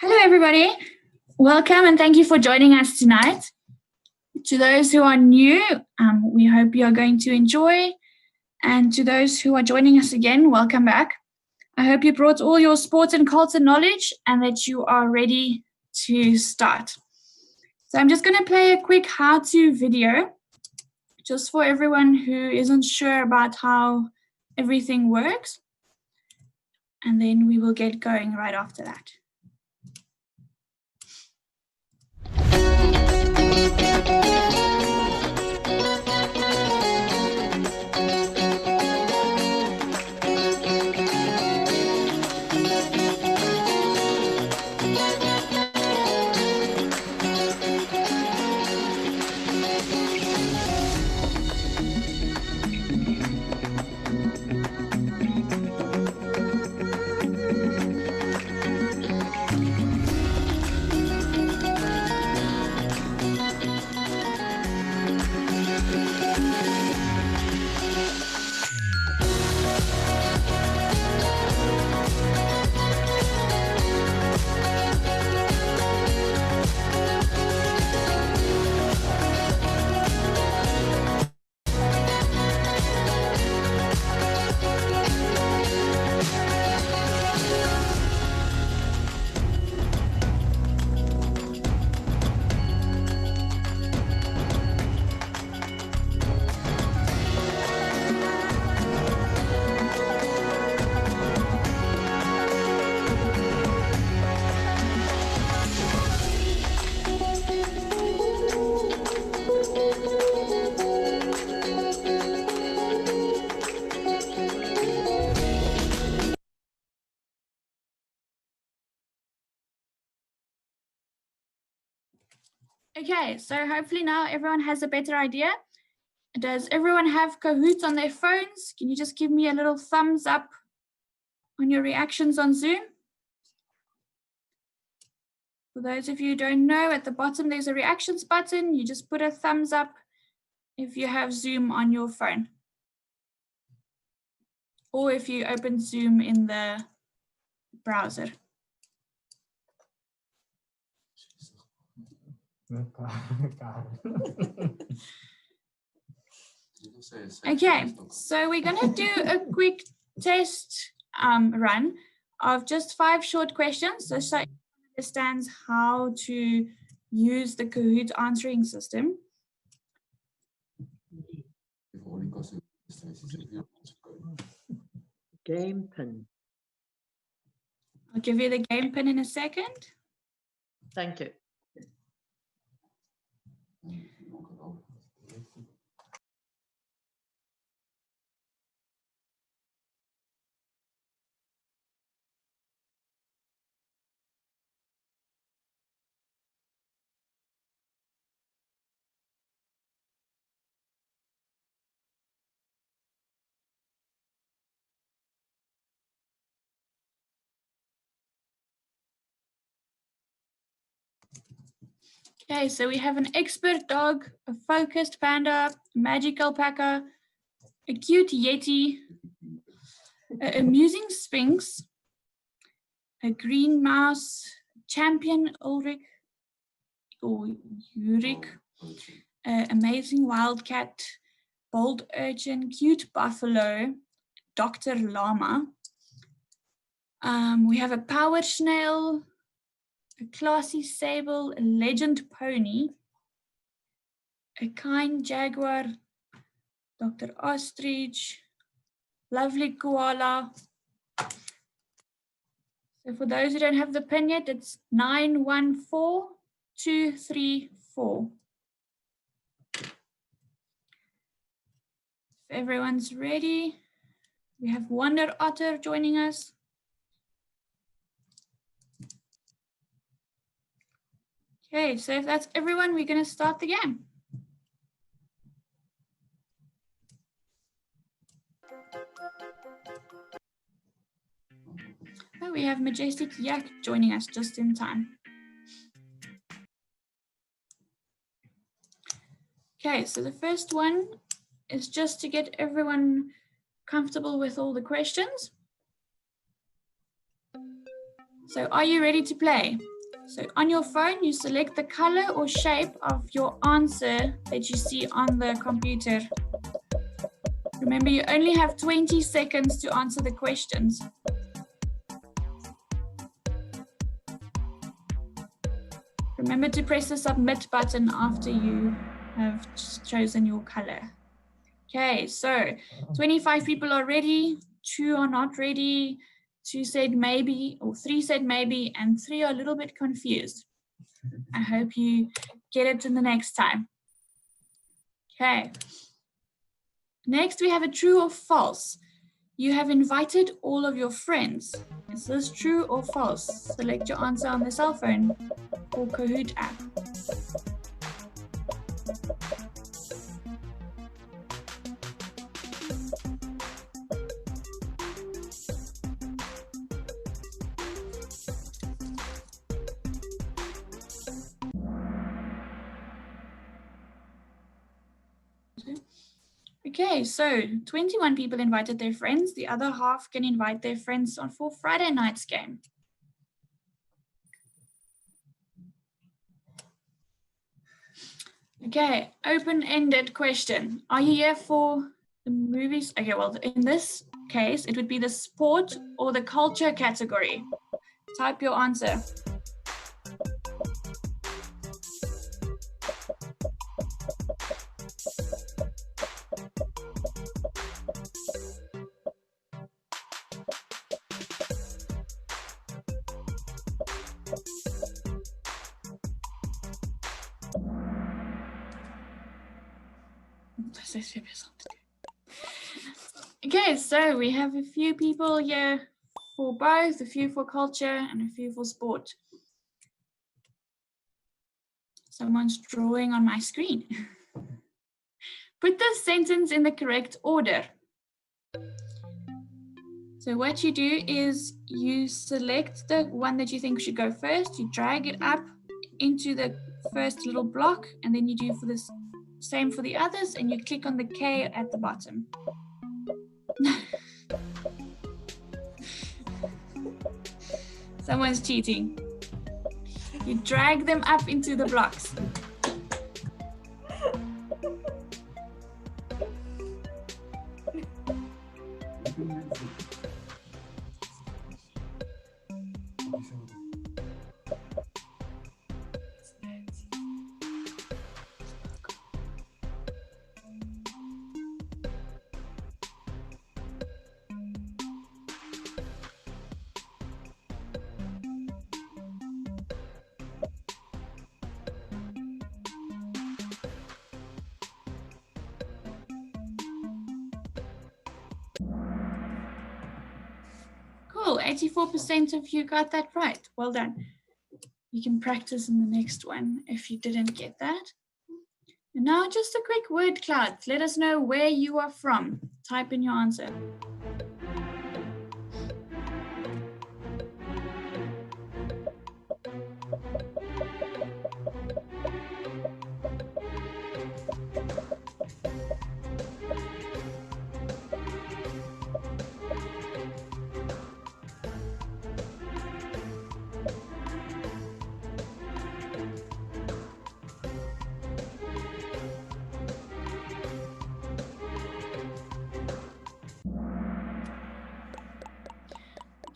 Hello, everybody. Welcome and thank you for joining us tonight. To those who are new, we hope you are going to enjoy. And to those who are joining us again, welcome back. I hope you brought all your sports and culture knowledge and that you are ready to start. So I'm just going to play a quick how-to video just for everyone who isn't sure about how everything works. And then we will get going right after that. Okay, so hopefully now everyone has a better idea. Does everyone have Kahoot on their phones? Can you just give me a little thumbs up on your reactions on Zoom? For those of you who don't know, at the bottom there's a reactions button. You just put a thumbs up if you have Zoom on your phone. Or if you open Zoom in the browser. Okay, so we're going to do a quick test run of just 5 short questions, so everyone understands how to use the Kahoot answering system. Game pin. I'll give you the game pin in a second. Thank you. Okay, so we have an expert dog, a focused panda, a magic alpaca, a cute yeti, an amusing sphinx, a green mouse, champion Ulrich or Ulrich, amazing wildcat, bold urchin, cute buffalo, Dr. Llama. We have a power snail, a classy sable, a legend pony, a kind jaguar, Dr. Ostrich, lovely koala. So for those who don't have the pin yet, it's 914234. If everyone's ready, we have Wonder Otter joining us. Okay, so if that's everyone, we're going to start the game. Oh, we have Majestic Yak joining us just in time. Okay, so the first one is just to get everyone comfortable with all the questions. So are you ready to play? So on your phone, you select the color or shape of your answer that you see on the computer. Remember, you only have 20 seconds to answer the questions. Remember to press the submit button after you have chosen your color. Okay, so 25 people are ready, 2 are not ready, 2 said maybe, or 3 said maybe, and 3 are a little bit confused. I hope you get it in the next time. Okay. Next, we have a true or false. You have invited all of your friends. Is this true or false? Select your answer on the cell phone or Kahoot app. Okay, so 21 people invited their friends. The other half can invite their friends for Friday night's game. Okay, open-ended question. Are you here for the movies? Okay, well, in this case, it would be the sport or the culture category. Type your answer. Okay, so we have a few people here for both, a few for culture and a few for sport. Someone's drawing on my screen. Put the sentence in the correct order. So what you do is you select the one that you think should go first, you drag it up into the first little block, and then you do for this same for the others, and you click on the K at the bottom. Someone's cheating. You drag them up into the blocks. Cool, 84% of you got that right. Well done. You can practice in the next one if you didn't get that. And now just a quick word cloud. Let us know where you are from. Type in your answer.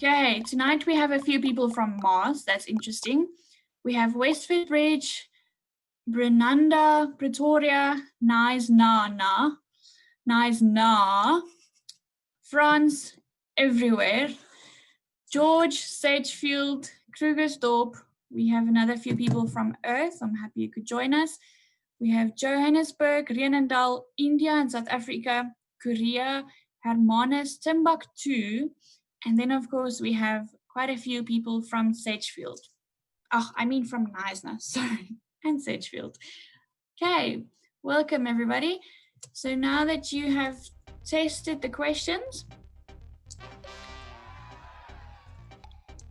Okay, tonight we have a few people from Mars. That's interesting. We have Westford Bridge, Brenanda, Pretoria, Knysna, France, everywhere. George, Sagefield, Krugersdorp. We have another few people from Earth. I'm happy you could join us. We have Johannesburg, Reenendal, India and South Africa, Korea, Hermanus, Timbuktu. And then, of course, we have quite a few people from Sagefield. Oh, I mean from Knysna, sorry, and Sagefield. Okay, welcome everybody. So now that you have tested the questions,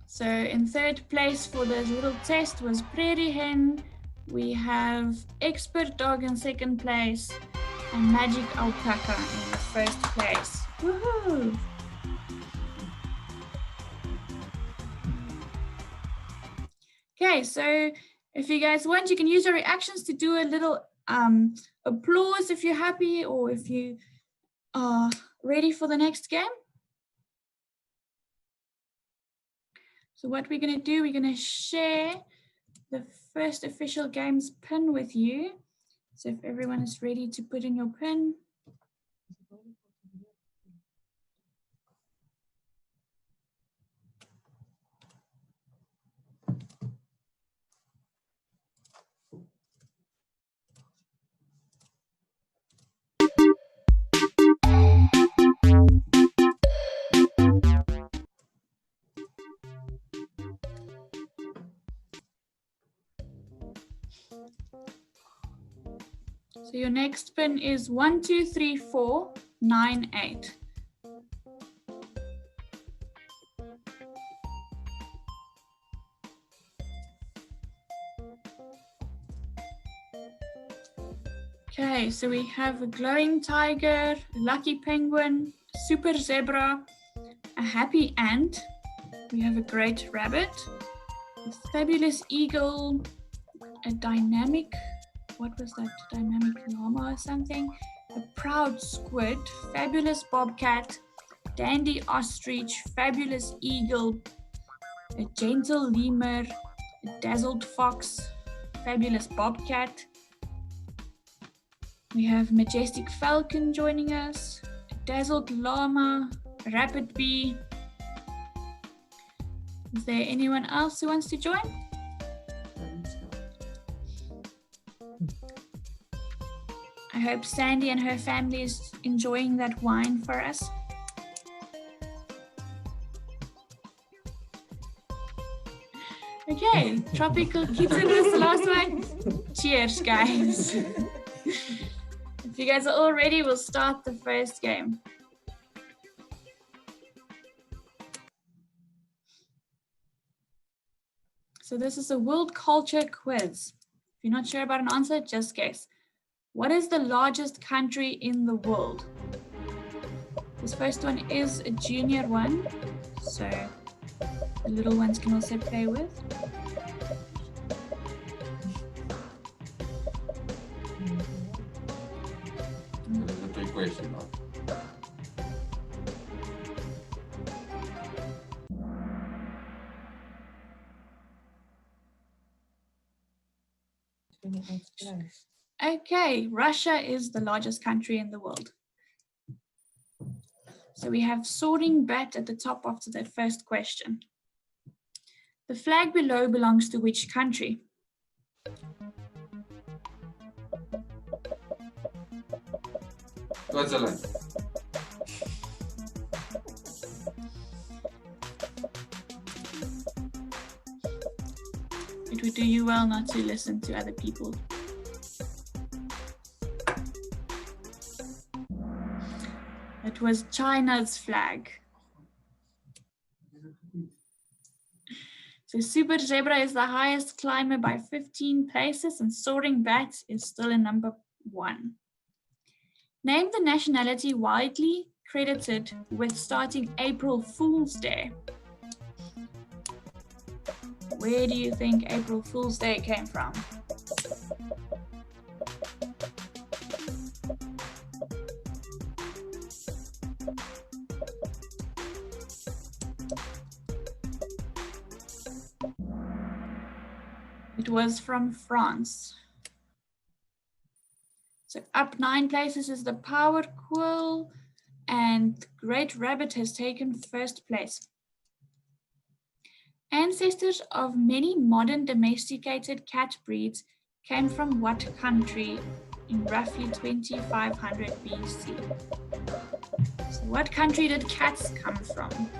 so in third place for the little test was Prairie Hen. We have Expert Dog in second place and Magic Alpaca in the first place. Woohoo! Okay, so if you guys want, you can use your reactions to do a little applause if you're happy or if you are ready for the next game. So what we're going to do, we're going to share the first official game's pin with you. So if everyone is ready to put in your pin. So your next pin is 1, 2, 3, 4, 9, 8. Okay, so we have a glowing tiger, a lucky penguin, super zebra, a happy ant. We have a great rabbit, a fabulous eagle, a dynamic, what was that, dynamic llama or something, a proud squid, fabulous bobcat, dandy ostrich, fabulous eagle, a gentle lemur, a dazzled fox, fabulous bobcat. We have majestic falcon joining us, a dazzled llama, a rapid bee. Is there anyone else who wants to join? I hope Sandy and her family is enjoying that wine for us. Okay, tropical kitten was the last one. Cheers, guys. If you guys are all ready, we'll start the first game. So this is a world culture quiz. If you're not sure about an answer, just guess. What is the largest country in the world? This first one is a junior one, so the little ones can also play with. That's a trick question. Okay, Russia is the largest country in the world. So we have soaring bat at the top after that first question. The flag below belongs to which country? Switzerland. It would do you well not to listen to other people. It was China's flag. So Super Zebra is the highest climber by 15 places and Soaring Bat is still in number 1. Name the nationality widely credited with starting April Fool's Day. Where do you think April Fool's Day came from? It was from France. So up 9 places is the Power Quill, and Great Rabbit has taken first place. Ancestors of many modern domesticated cat breeds came from what country in roughly 2500 BC? So what country did cats come from?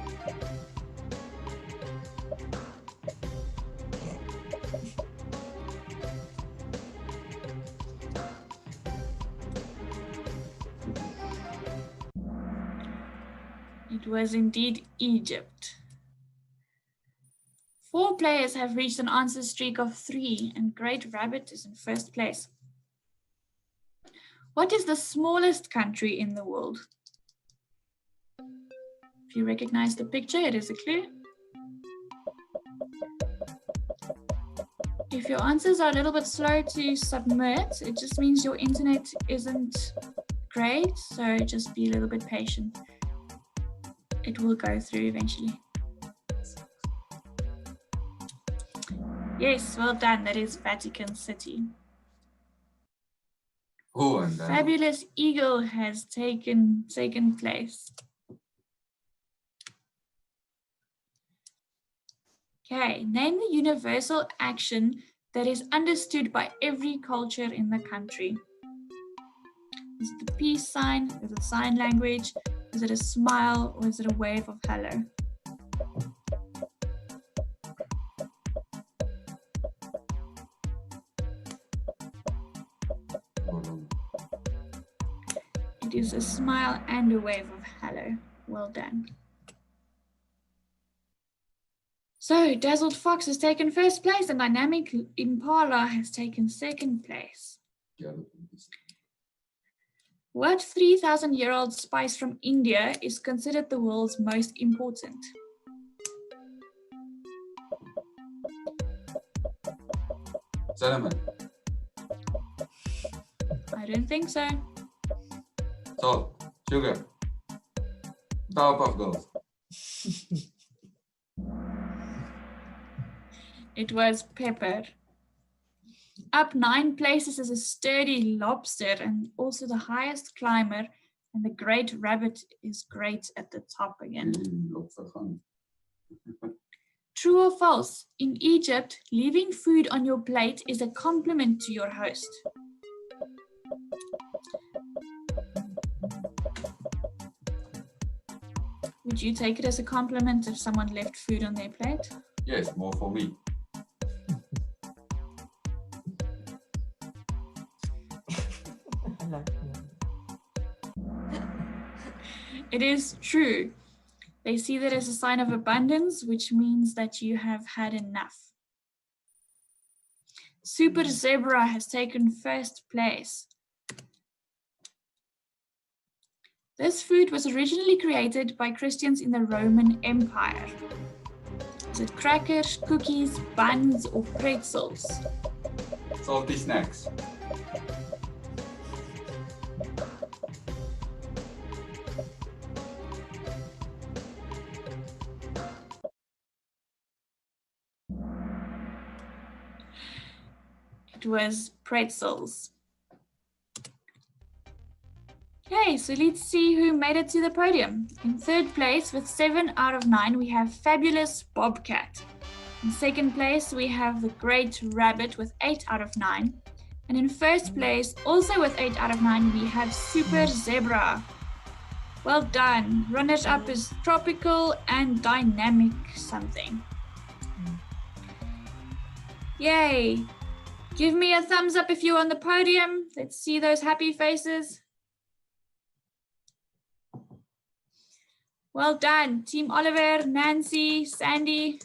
It was indeed Egypt. 4 players have reached an answer streak of 3 and Great Rabbit is in first place. What is the smallest country in the world? If you recognize the picture, it is a clue. If your answers are a little bit slow to submit, it just means your internet isn't great, so just be a little bit patient. It will go through eventually. Yes, well done. That is Vatican City. Oh, and Fabulous Eagle has taken second place. Okay, name the universal action that is understood by every culture in the country. Is it the peace sign? Is it sign language? Is it a smile or is it a wave of hello? It is a smile and a wave of hello. Well done. So, Dazzled Fox has taken first place and Dynamic Impala has taken second place. What 3,000-year-old spice from India is considered the world's most important? Cinnamon. I don't think so. Salt. Sugar. Powerpuff Girls. It was pepper. Up 9 places is a sturdy lobster and also the highest climber, and the Great Rabbit is great at the top again. True or false? In Egypt, leaving food on your plate is a compliment to your host. Would you take it as a compliment if someone left food on their plate? Yes, more for me. It is true. They see that as a sign of abundance, which means that you have had enough. Super Zebra has taken first place. This food was originally created by Christians in the Roman Empire. Is it crackers, cookies, buns, or pretzels? Salty snacks. It was pretzels. Okay, so let's see who made it to the podium. In third place with 7 out of 9, we have Fabulous Bobcat. In second place, we have The Great Rabbit with 8 out of 9. And in first place, also with 8 out of 9, we have Super Zebra. Well done. Runners-up is Tropical and Dynamic something. Yay. Give me a thumbs up if you're on the podium. Let's see those happy faces. Well done, Team Oliver, Nancy, Sandy.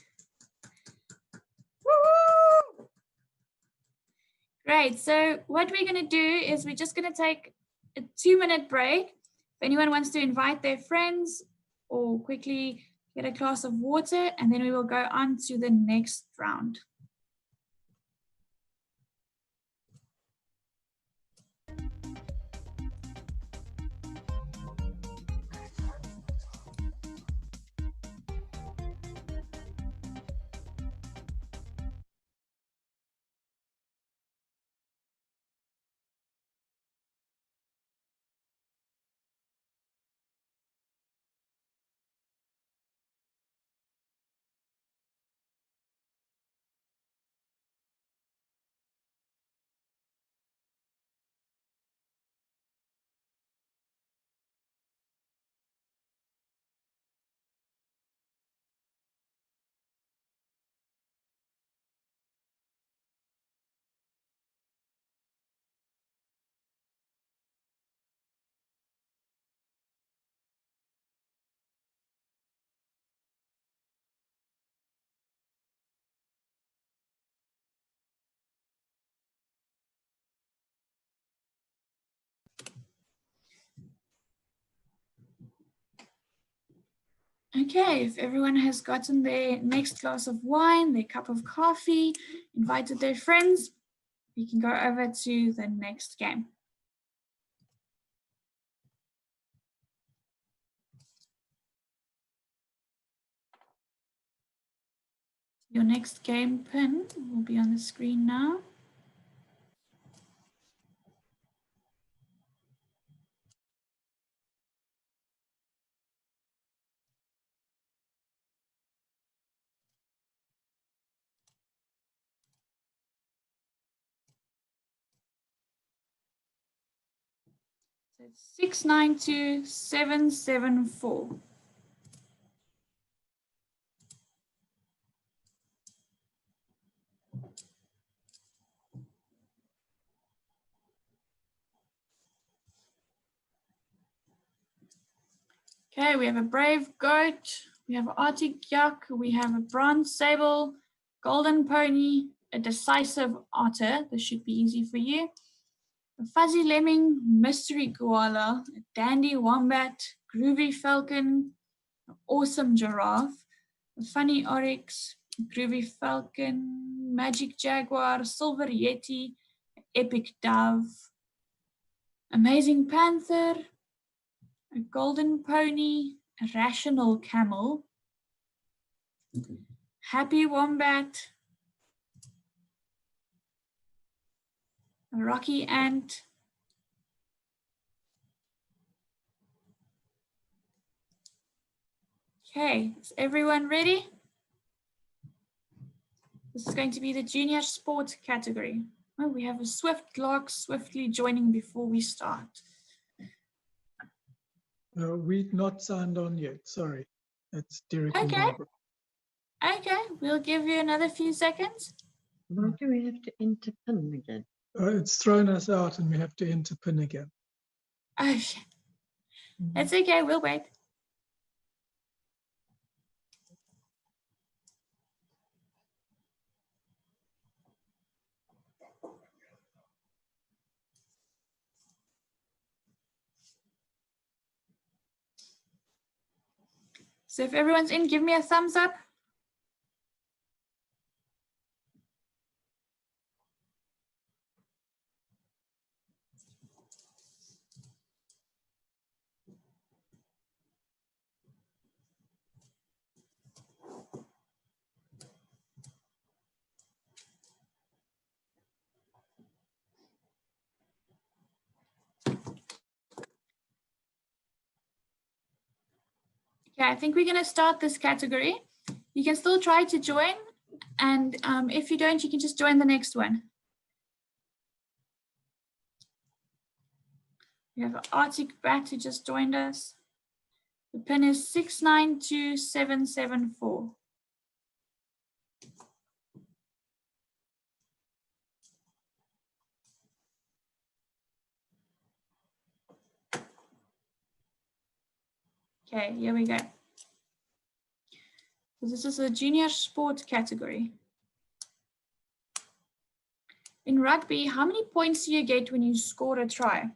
Woo! Great, so what we're going to do is we're just going to take a 2-minute break. If anyone wants to invite their friends or quickly get a glass of water, and then we will go on to the next round. Okay, if everyone has gotten their next glass of wine, their cup of coffee, invited their friends, we can go over to the next game. Your next game pin will be on the screen now. So it's 692774. Okay, we have a brave goat, we have an Arctic yak, we have a bronze sable, golden pony, a decisive otter, this should be easy for you, a fuzzy lemming, mystery koala, a dandy wombat, groovy falcon, an awesome giraffe, a funny oryx, a groovy falcon, magic jaguar, silver yeti, epic dove, amazing panther, a golden pony, a rational camel, happy wombat, a rocky ant, okay, is everyone ready? This is going to be the junior sport category. Oh, we have a swift lark swiftly joining before we start. No, we've not signed on yet. Sorry. That's Derek and Okay. Barbara. Okay, we'll give you another few seconds. Why do we have to enter PIN again? It's thrown us out and we have to enter pin again. Oh, that's okay. We'll wait. So if everyone's in, give me a thumbs up. Okay, I think we're going to start this category. You can still try to join, and if you don't, you can just join the next one. We have Arctic Bat who just joined us. The pin is 692774. Okay, here we go. So this is a junior sport category. In rugby, how many points do you get when you score a try?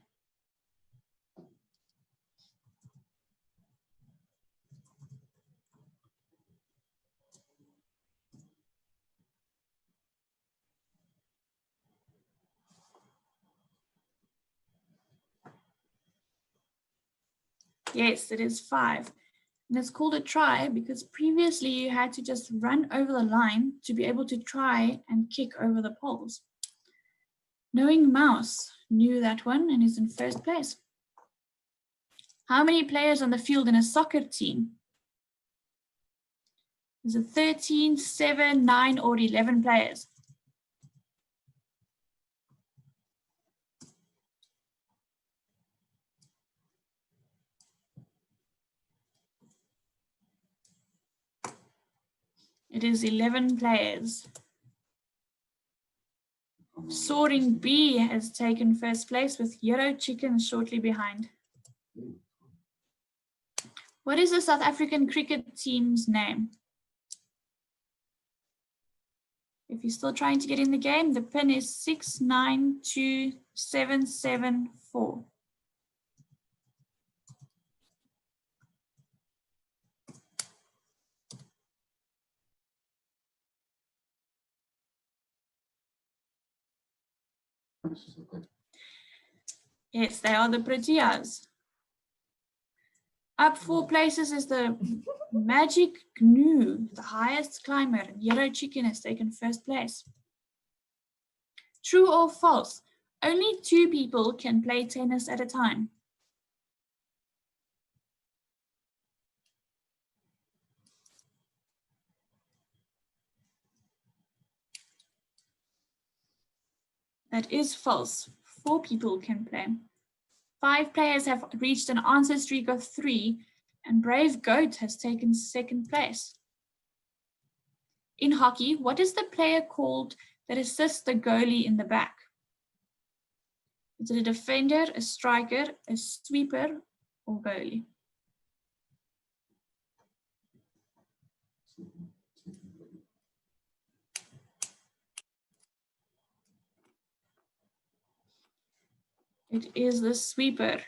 Yes, it is 5. And it's called a try because previously you had to just run over the line to be able to try and kick over the poles. Knowing Mouse knew that one and is in first place. How many players on the field in a soccer team? Is it 13, 7, 9, or 11 players? It is 11 players. Soaring Bee has taken first place with Yellow Chicken shortly behind. What is the South African cricket team's name? If you're still trying to get in the game, the pin is 692774. Yes, they are the Proteas. Up 4 places is the Magic Gnu, the highest climber. Yellow Chicken has taken first place. True or false? Only 2 people can play tennis at a time. That is false. 4 people can play. 5 players have reached an answer streak of 3, and Brave Goat has taken second place. In hockey, what is the player called that assists the goalie in the back? Is it a defender, a striker, a sweeper, or goalie? It is the sweeper.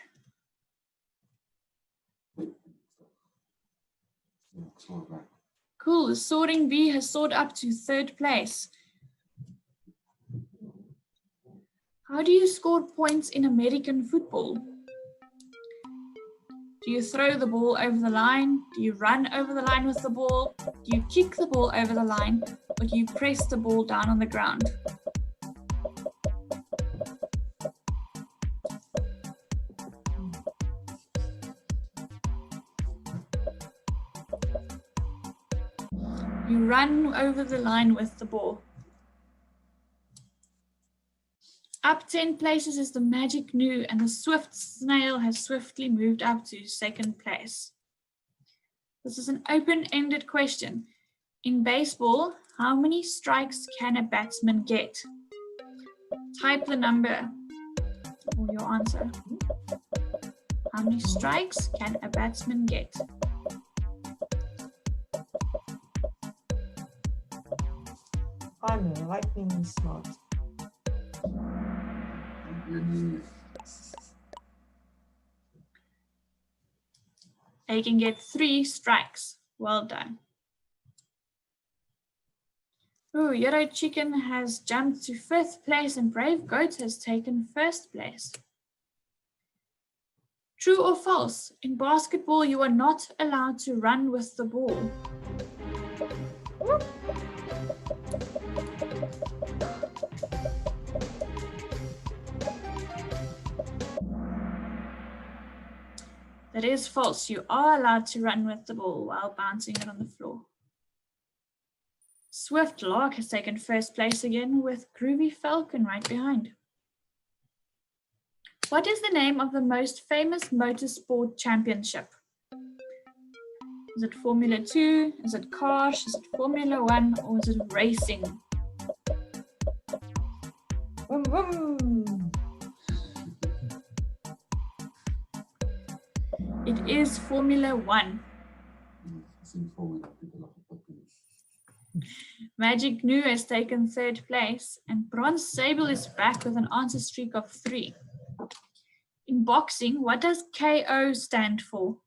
Cool, the Soaring Bee has soared up to 3rd place. How do you score points in American football? Do you throw the ball over the line? Do you run over the line with the ball? Do you kick the ball over the line? Or do you press the ball down on the ground? You run over the line with the ball. Up 10 places is the Magic Gnu, and the Swift Snail has swiftly moved up to 2nd place. This is an open-ended question. In baseball, how many strikes can a batsman get? type the number or your answer. How many strikes can a batsman get? I'm lightning smart. They can get 3 strikes. Well done. Oh, Yellow Chicken has jumped to 5th place and Brave Goat has taken 1st place. True or false? In basketball, you are not allowed to run with the ball. That is false. You are allowed to run with the ball while bouncing it on the floor. Swift Lark has taken 1st place again with Groovy Falcon right behind. What is the name of the most famous motorsport championship? Is it Formula 2? Is it Cars? Is it Formula 1? Or is it racing? Vroom, vroom. It is Formula 1. Magic Gnu has taken 3rd place and Bronze Sable is back with an answer streak of 3. In boxing, what does KO stand for?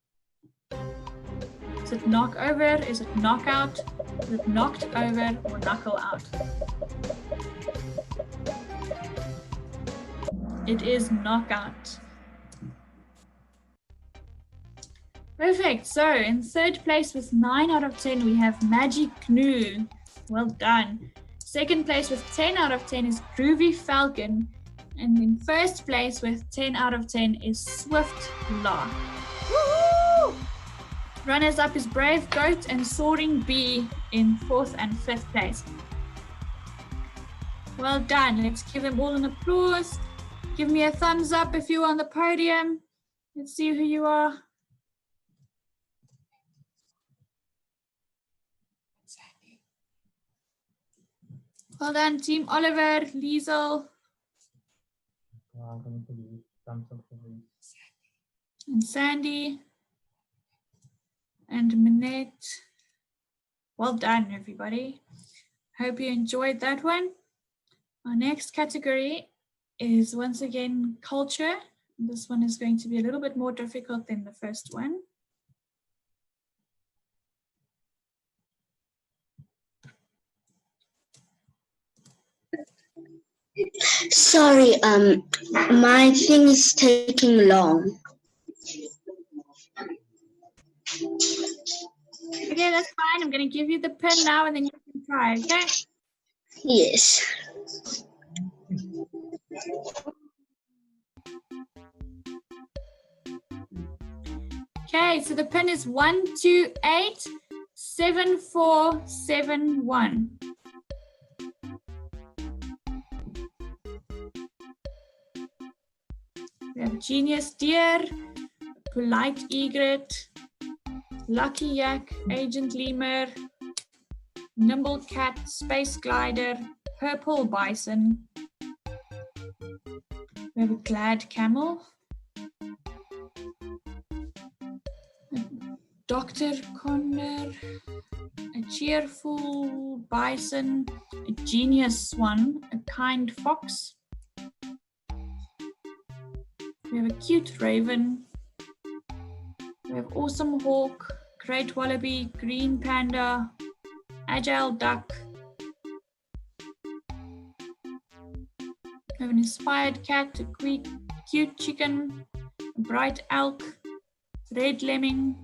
Is it knock over? Is it knockout? Is it knocked over or knuckle out? It is knockout. Perfect. So in 3rd place with 9 out of 10, we have Magic Gnu. Well done. 2nd place with 10 out of 10 is Groovy Falcon. And in 1st place with 10 out of 10 is Swift Lark. Woohoo! Runners up is Brave Goat and Soaring Bee in 4th and 5th place. Well done. Let's give them all an applause. Give me a thumbs up if you're on the podium. Let's see who you are. Well done, Team Oliver, Liesel, and Sandy, and Minette. Well done, everybody. Hope you enjoyed that one. Our next category is once again culture. This one is going to be a little bit more difficult than the first one. Sorry, my thing is taking long. Okay, that's fine. I'm going to give you the pen now and then you can try, okay? Yes. Okay, so the pen is 1287471. We have Genius Deer, Polite Egret, Lucky Yak, Agent Lemur, Nimble Cat, Space Glider, Purple Bison. We have a Glad Camel, Dr. Connor, a Cheerful Bison, a Genius Swan, a Kind Fox. We have a Cute Raven. We have Awesome Hawk, Great Wallaby, Green Panda, Agile Duck. We have an Inspired Cat, a Cute Chicken, a Bright Elk, Red Lemming,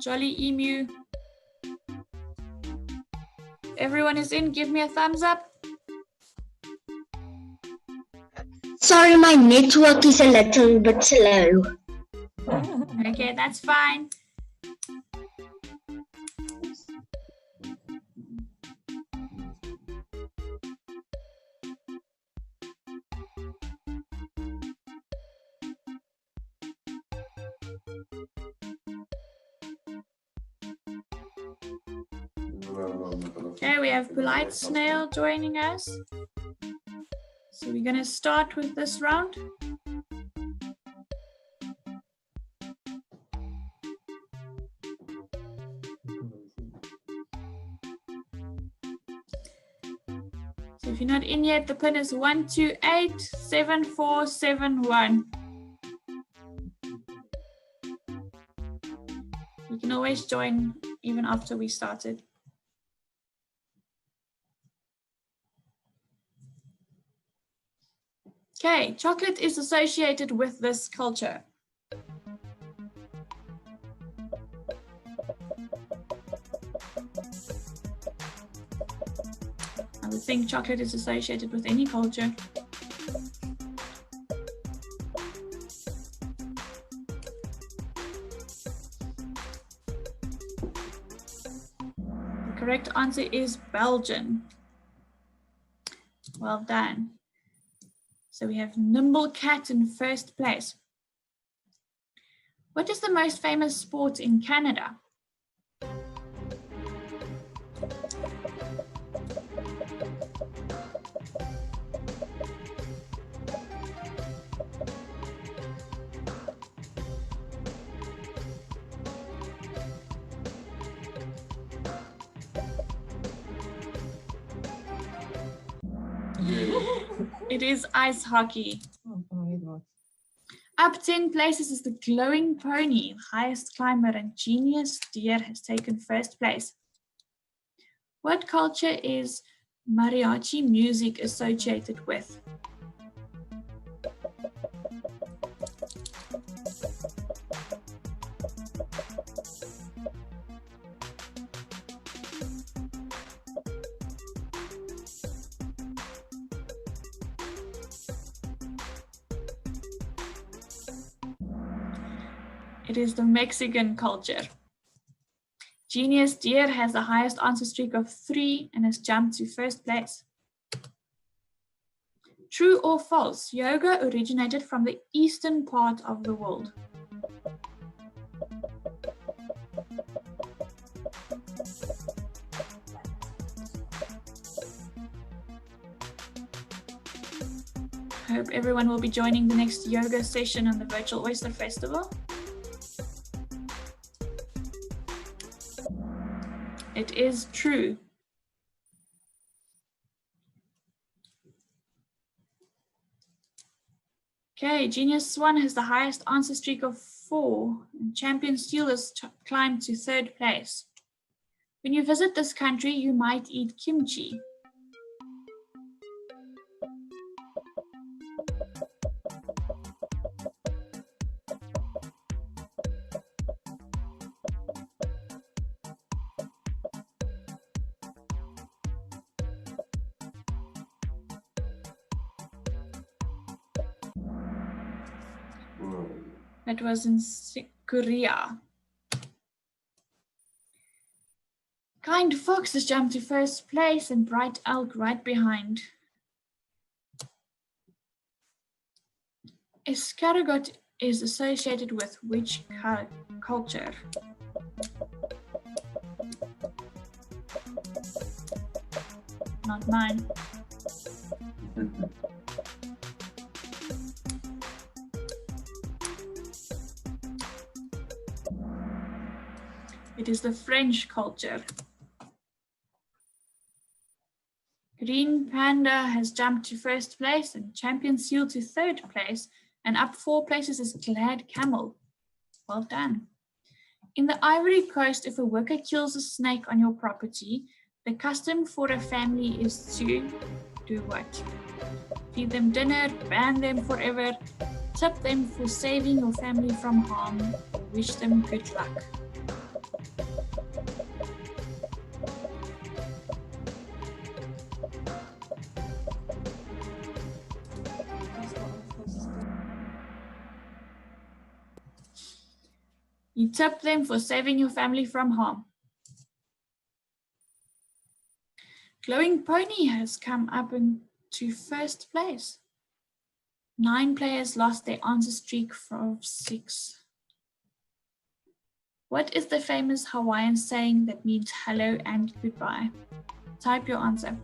Jolly Emu. Everyone is in, give me a thumbs up. Sorry, my network is a little bit slow. Okay, that's fine. Okay, we have Polite Snail joining us. So we're going to start with this round. So if you're not in yet, the pin is 1287471. You can always join even after we started. Okay, chocolate is associated with this culture. I would think chocolate is associated with any culture. The correct answer is Belgian. Well done. So we have Nimble Cat in first place. What is the most famous sport in Canada? It is ice hockey. Up 10 places is the Glowing Pony, the highest climber, and Genius Deer has taken first place. What culture is mariachi music associated with? It is the Mexican culture. Genius Deer has the highest answer streak of 3 and has jumped to first place. True or false? Yoga originated from the eastern part of the world. I hope everyone will be joining the next yoga session on the Virtual Oyster Festival. It is true. Okay, Genius Swan has the highest answer streak of 4, and Champion Steel has climbed to 3rd place. When you visit this country, you might eat kimchi. That was in Korea. Kind Fox has jumped to 1st place and Bright Elk right behind. Escargot is associated with which culture? Not mine. It is the French culture. Green Panda has jumped to 1st place and Champion Seal to 3rd place, and up 4 places is Glad Camel. Well done. In the Ivory Coast, if a worker kills a snake on your property, the custom for a family is to do what? Feed them dinner, ban them forever, tip them for saving your family from harm, or wish them good luck. You tip them for saving your family from harm. Glowing Pony has come up into 1st place. 9 players lost their answer streak from 6. What is the famous Hawaiian saying that means hello and goodbye? Type your answer.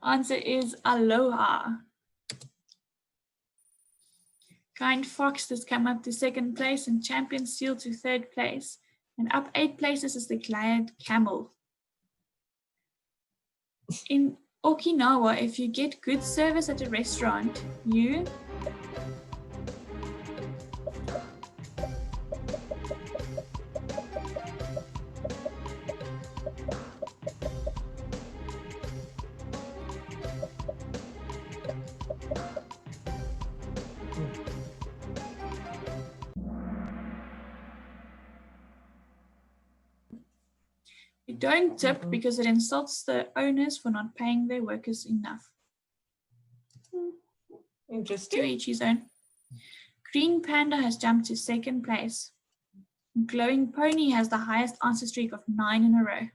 Answer is aloha. Kind Fox has come up to second place and Champion Seal to third place. And up 8 places is the Glad Camel. In Okinawa, if you get good service at a restaurant, you don't tip because it insults the owners for not paying their workers enough. Interesting. To each his own. Green Panda has jumped to second place. Glowing Pony has the highest answer streak of 9 in a row.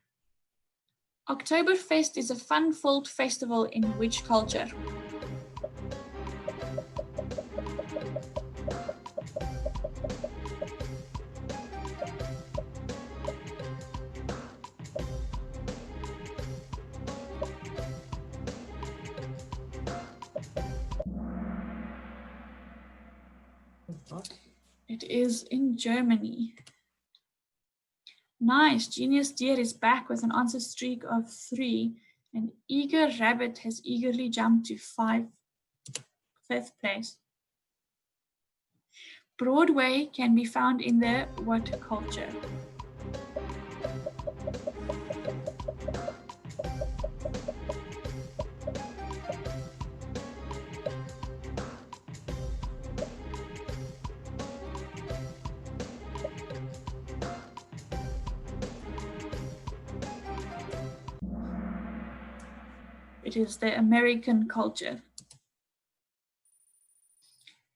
Oktoberfest is a fun-filled festival in which culture? It is in Germany. Nice. Genius Deer is back with an answer streak of 3. And Eager Rabbit has eagerly jumped to 5th place. Broadway can be found in the what culture? It is the American culture.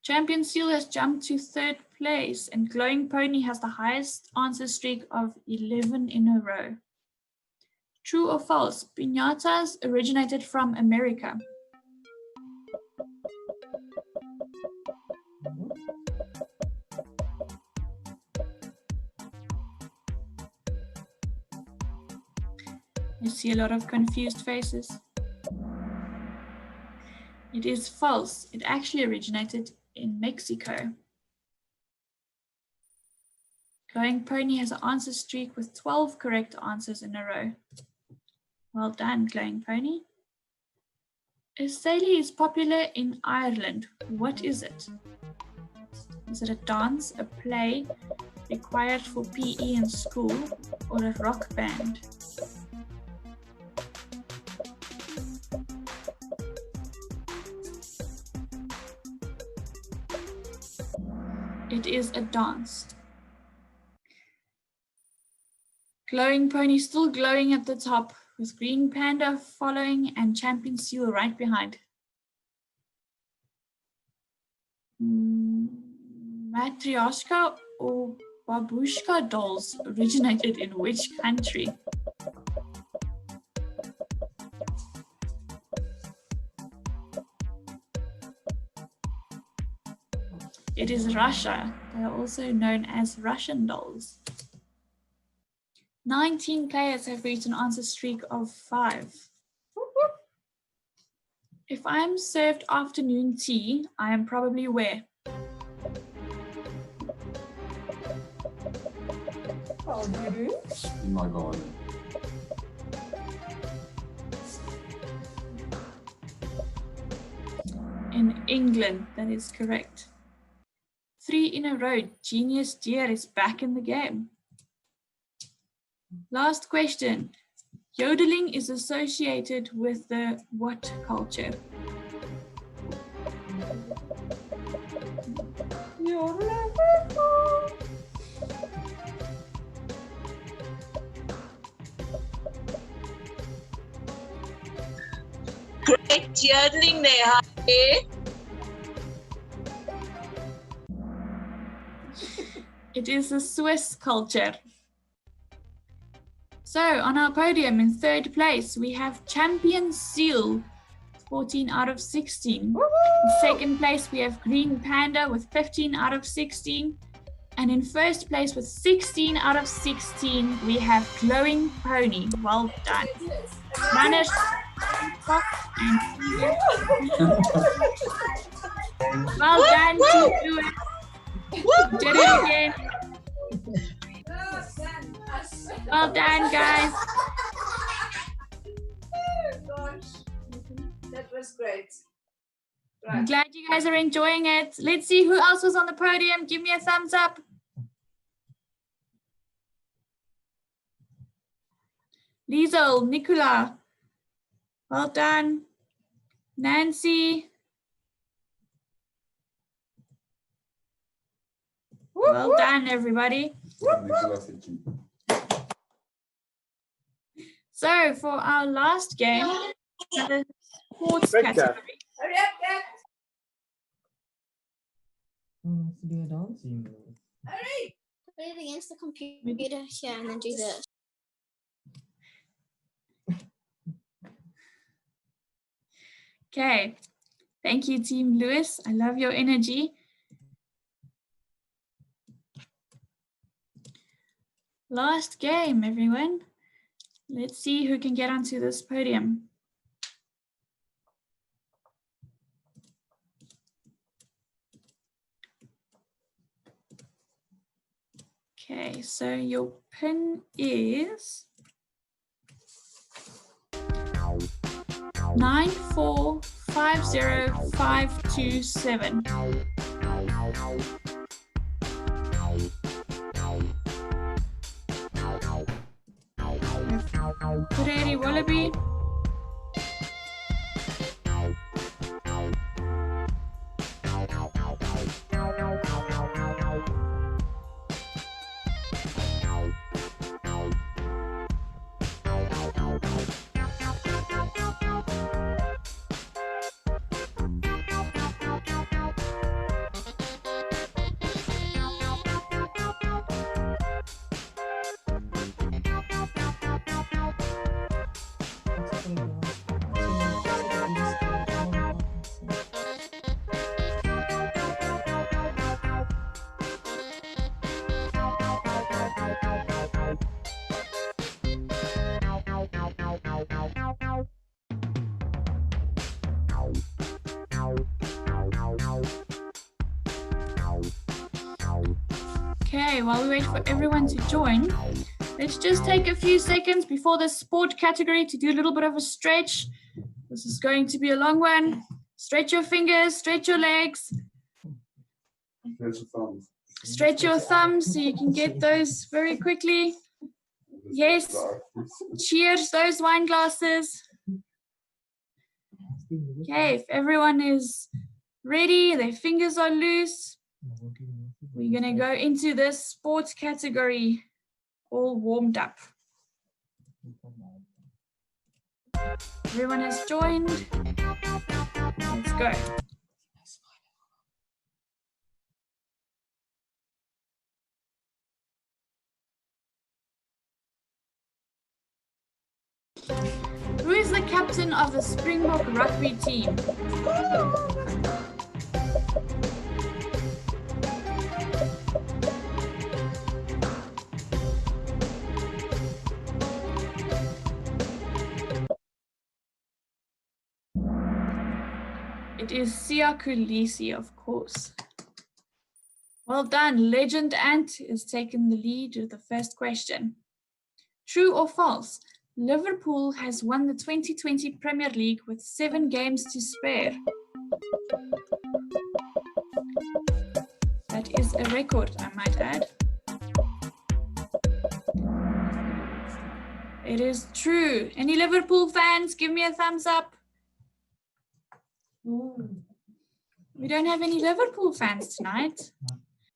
Champion Seal has jumped to 3rd place and Glowing Pony has the highest answer streak of 11 in a row. True or false? Piñatas originated from America. You see a lot of confused faces. It is false. It actually originated in Mexico. Glowing Pony has an answer streak with 12 correct answers in a row. Well done, Glowing Pony. A Sailie is popular in Ireland. What is it? Is it a dance, a play, required for PE in school, or a rock band? It is a dance. Glowing Pony still glowing at the top, with Green Panda following and Champion Seal right behind. Matryoshka or babushka dolls originated in which country? It is Russia. They are also known as Russian dolls. 19 players have reached an answer streak of 5. If I am served afternoon tea, I am probably where? In my garden. In England, that is correct. 3 in a row. Genius Deer is back in the game. Last question. Yodeling is associated with the what culture? Great yodeling there, eh? It is a Swiss culture. So on our podium in 3rd place, we have Champion Seal, 14 out of 16. In 2nd place, we have Green Panda with 15 out of 16. And in 1st place with 16 out of 16, we have Glowing Pony. Well done. Runners Fox and well done, Team Lewis. Did it again. Well done, guys. Gosh, that was great. I'm glad you guys are enjoying it. Let's see who else was on the podium. Give me a thumbs up. Liesel, Nicola. Well done. Nancy. Well done, everybody. So for our last game, the sports category. Do a dance? Hurry! Put it against the computer here and then do this. Okay. Thank you, Team Lewis. I love your energy. Last game, everyone. Let's see who can get onto this podium. Okay, so your pin is 9450527. Ready, Wallaby? Okay, while we wait for everyone to join, let's just take a few seconds before the sport category to do a little bit of a stretch. This is going to be a long one. Stretch your fingers, stretch your legs. Stretch your thumbs so you can get those very quickly. Yes. Cheers those wine glasses. Okay, if everyone is ready, their fingers are loose, we're going to go into this sports category all warmed up. Everyone has joined. Let's go. Who is the captain of the Springbok rugby team? It is Sia Kulisi, of course. Well done. Legend Ant is taking the lead with the first question. True or false? Liverpool has won the 2020 Premier League with 7 games to spare. That is a record, I might add. It is true. Any Liverpool fans, give me a thumbs up. We don't have any Liverpool fans tonight.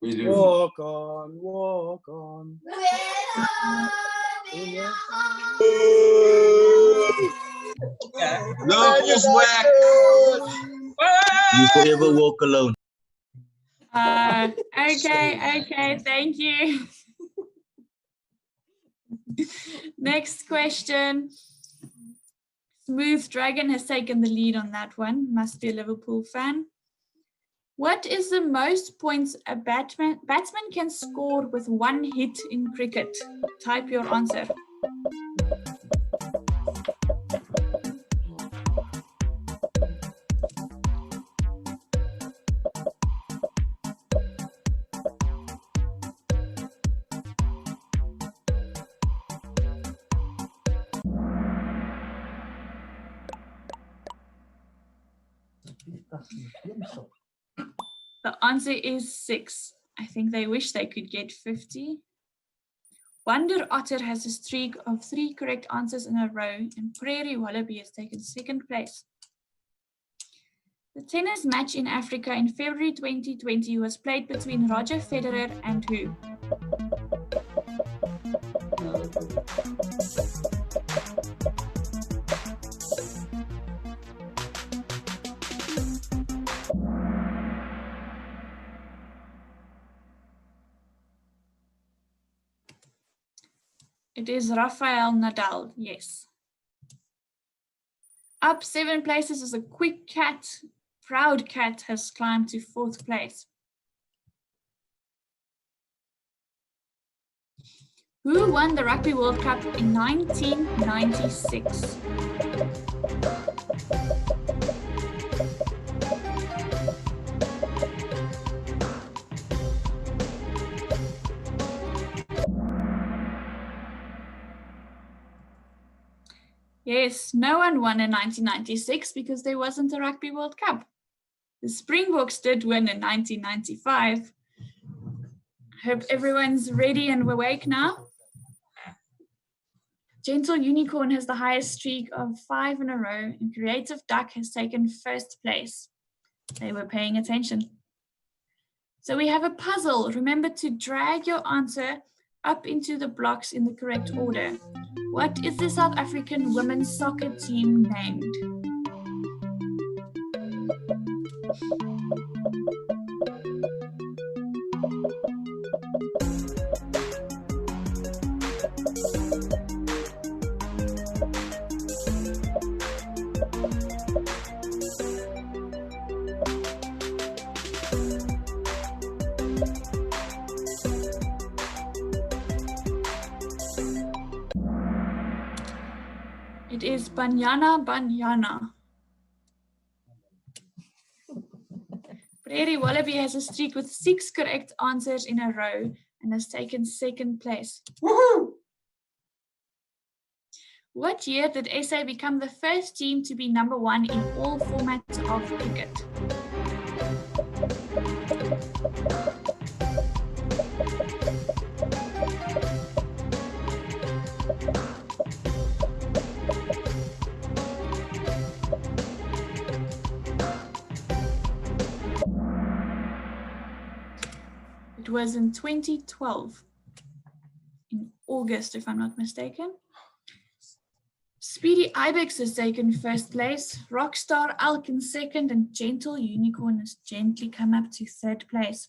We do. Walk on, walk on. Liverpool's whack. You forever walk alone. Okay, thank you. Next question. Smooth Dragon has taken the lead on that one. Must be a Liverpool fan. What is the most points a batsman can score with 1 hit in cricket? Type your answer. The answer is 6. I think they wish they could get 50. Wonder Otter has a streak of 3 correct answers in a row, and Prairie Wallaby has taken 2nd place. The tennis match in Africa in February 2020 was played between Roger Federer and who? It is Rafael Nadal, yes. Up 7 places is a quick cat. Proud Cat has climbed to 4th place. Who won the Rugby World Cup in 1996? Yes, no one won in 1996 because there wasn't a Rugby World Cup. The Springboks did win in 1995. I hope everyone's ready and awake now. Gentle Unicorn has the highest streak of 5 in a row, and Creative Duck has taken 1st place. They were paying attention. So we have a puzzle. Remember to drag your answer up into the blocks in the correct order. What is the South African women's soccer team named? It is Banyana Banyana. Prairie Wallaby has a streak with 6 correct answers in a row and has taken 2nd place. Woohoo! What year did SA become the first team to be #1 in all formats of cricket? It was in 2012, in August, if I'm not mistaken. Speedy Ibex has taken 1st place, Rockstar Elk in 2nd, and Gentle Unicorn has gently come up to 3rd place.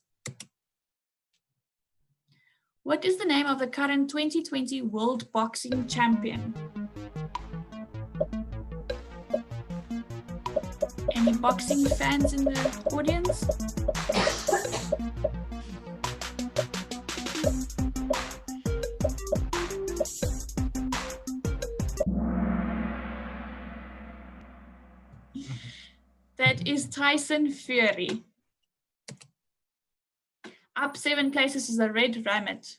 What is the name of the current 2020 World Boxing Champion? Any boxing fans in the audience? That is Tyson Fury. Up 7 places is a Red Rabbit.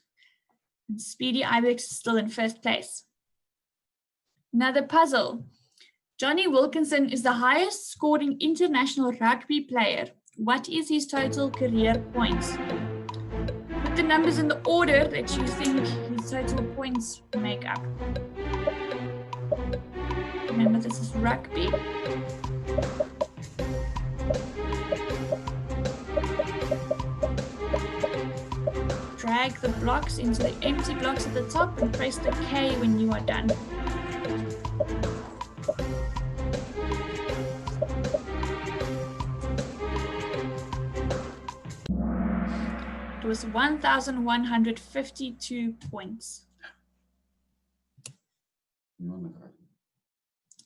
And Speedy Ibex is still in 1st place. Another puzzle. Johnny Wilkinson is the highest scoring international rugby player. What is his total career points? Put the numbers in the order that you think his total points make up. Remember, this is rugby. Drag the blocks into the empty blocks at the top and press the K when you are done. It was 1,152 points.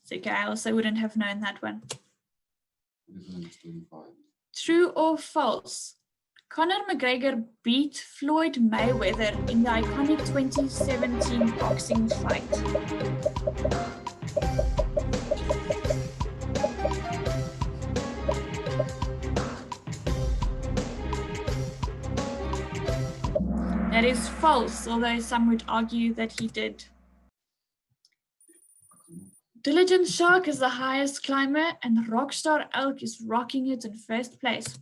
It's okay, I also wouldn't have known that one. True or false? Conor McGregor beat Floyd Mayweather in the iconic 2017 boxing fight. That is false, although some would argue that he did. Diligent Shark is the highest climber and Rockstar Elk is rocking it in first place.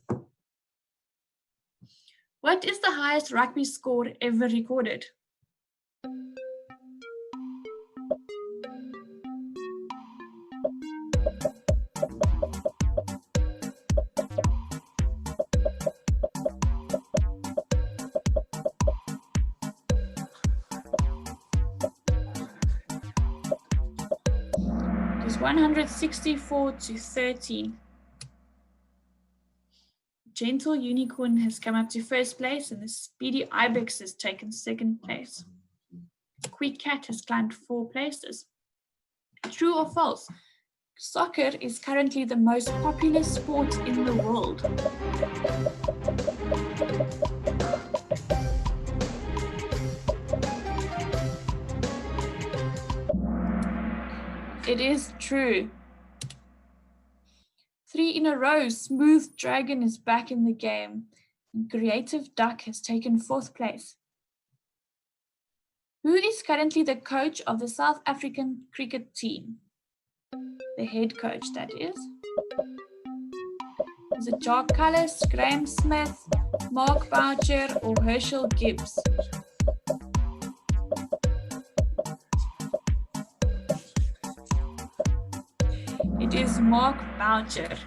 What is the highest rugby score ever recorded? It is 164-13. Gentle Unicorn has come up to first place and the Speedy Ibex has taken second place. Quick Cat has climbed 4 places. True or false? Soccer is currently the most popular sport in the world. It is true. 3 in a row, Smooth Dragon is back in the game. And Creative Duck has taken 4th place. Who is currently the coach of the South African cricket team? The head coach, that is. Is it Jacques Kallis, Graham Smith, Mark Boucher, or Herschel Gibbs? It is Mark Boucher.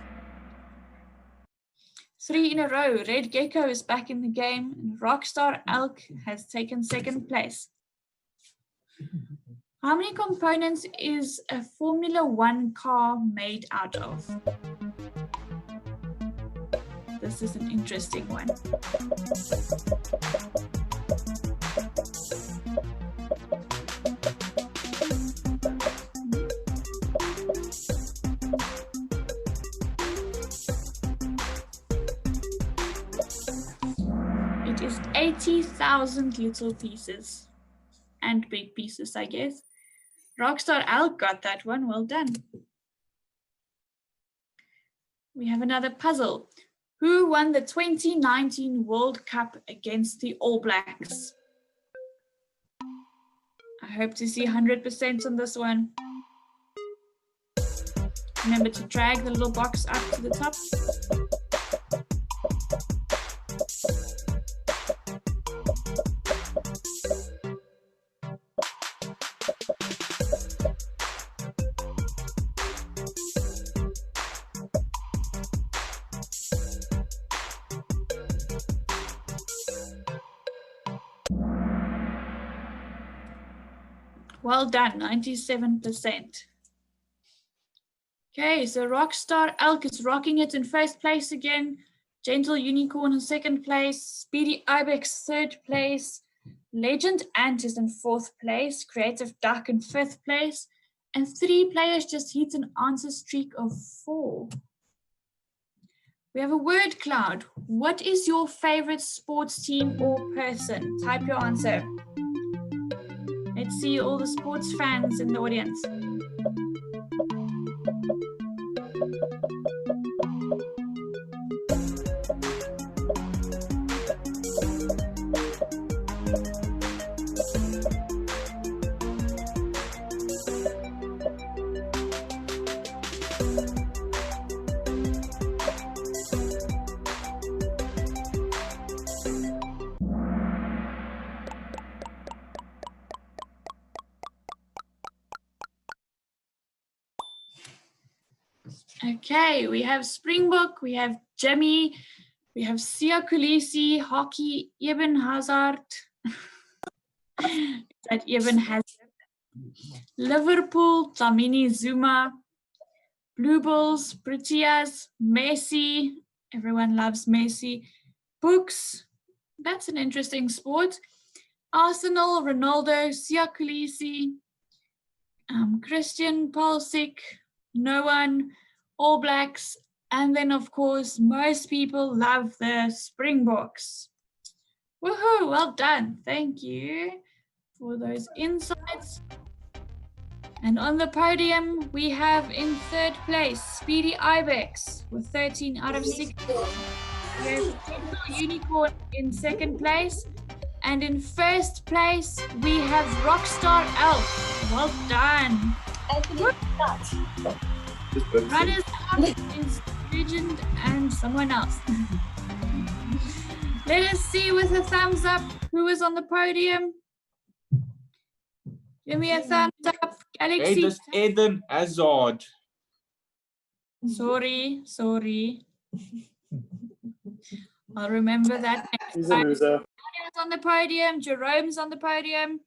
3 in a row, Red Gecko is back in the game and Rockstar Elk has taken 2nd place. How many components is a Formula 1 car made out of? This is an interesting one. It is 80,000 little pieces and big pieces, I guess. Rockstar Elk got that one, well done. We have another puzzle. Who won the 2019 World Cup against the All Blacks? I hope to see 100% on this one. Remember to drag the little box up to the top. Well done, 97%. Okay, so Rockstar Elk is rocking it in 1st place again. Gentle Unicorn in 2nd place. Speedy Ibex 3rd place. Legend Ant is in 4th place. Creative Duck in 5th place. And 3 players just hit an answer streak of 4. We have a word cloud. What is your favorite sports team or person? Type your answer. Let's see all the sports fans in the audience. Okay, we have Springbok, we have Jimmy, we have Sia Kulisi, Hockey, Eben Hazard. That Eben Hazard. Liverpool, Dlamini Zuma, Blue Bulls, Proteas, Messi. Everyone loves Messi. Books, that's an interesting sport. Arsenal, Ronaldo, Sia Kulisi, Christian Pulisic, no one. All Blacks, and then of course most people love the Springboks. Woohoo, well done. Thank you for those insights. And on the podium we have in 3rd place Speedy Ibex with 13 out of 16. We have Gentle Unicorn in 2nd place, and in 1st place we have Rockstar Elk. Well done. Runners up is Regent and someone else. Let us see with a thumbs up who is on the podium. Give me a thumbs up, Galaxy. Hey, that's Eden Hazard. Sorry. I'll remember that next He's a time. loser. Claudia's on the podium. Jerome's on the podium.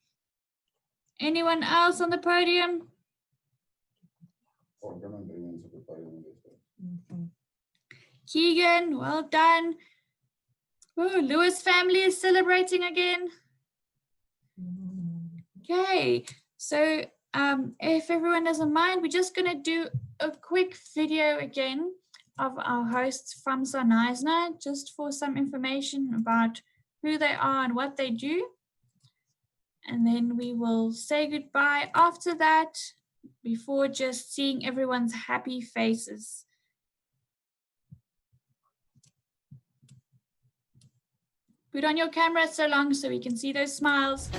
Anyone else on the podium? Keegan, well done. Oh, Lewis family is celebrating again. Okay, so if everyone doesn't mind, we're just going to do a quick video again of our hosts FAMSA Knysna, just for some information about who they are and what they do. And then we will say goodbye after that, before just seeing everyone's happy faces. Put on your camera so long so we can see those smiles.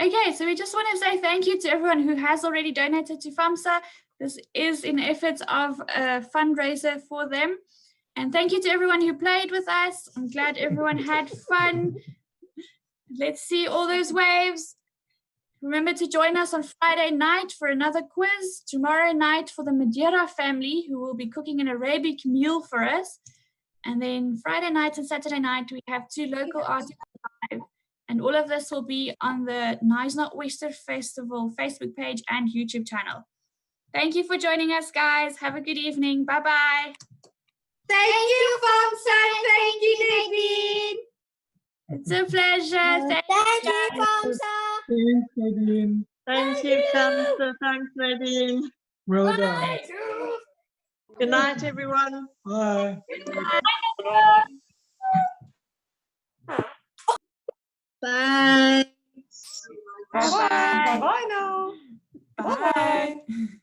Okay, so we just want to say thank you to everyone who has already donated to FAMSA. This is in efforts of a fundraiser for them. And thank you to everyone who played with us. I'm glad everyone had fun. Let's see all those waves. Remember to join us on Friday night for another quiz. Tomorrow night for the Madeira family, who will be cooking an Arabic meal for us. And then Friday night and Saturday night, we have 2 local artists live. And all of this will be on the Knysna Oyster Festival Facebook page and YouTube channel. Thank you for joining us, guys. Have a good evening. Bye-bye. Thank you, FAMSA. Thank you, Nadine. It's a pleasure. Thank you, FAMSA. Thanks, Nadine. Thank you, FAMSA. Thanks, Nadine. Well done. Good night, everyone. Bye. Bye. Bye-bye. Bye-bye now. Bye.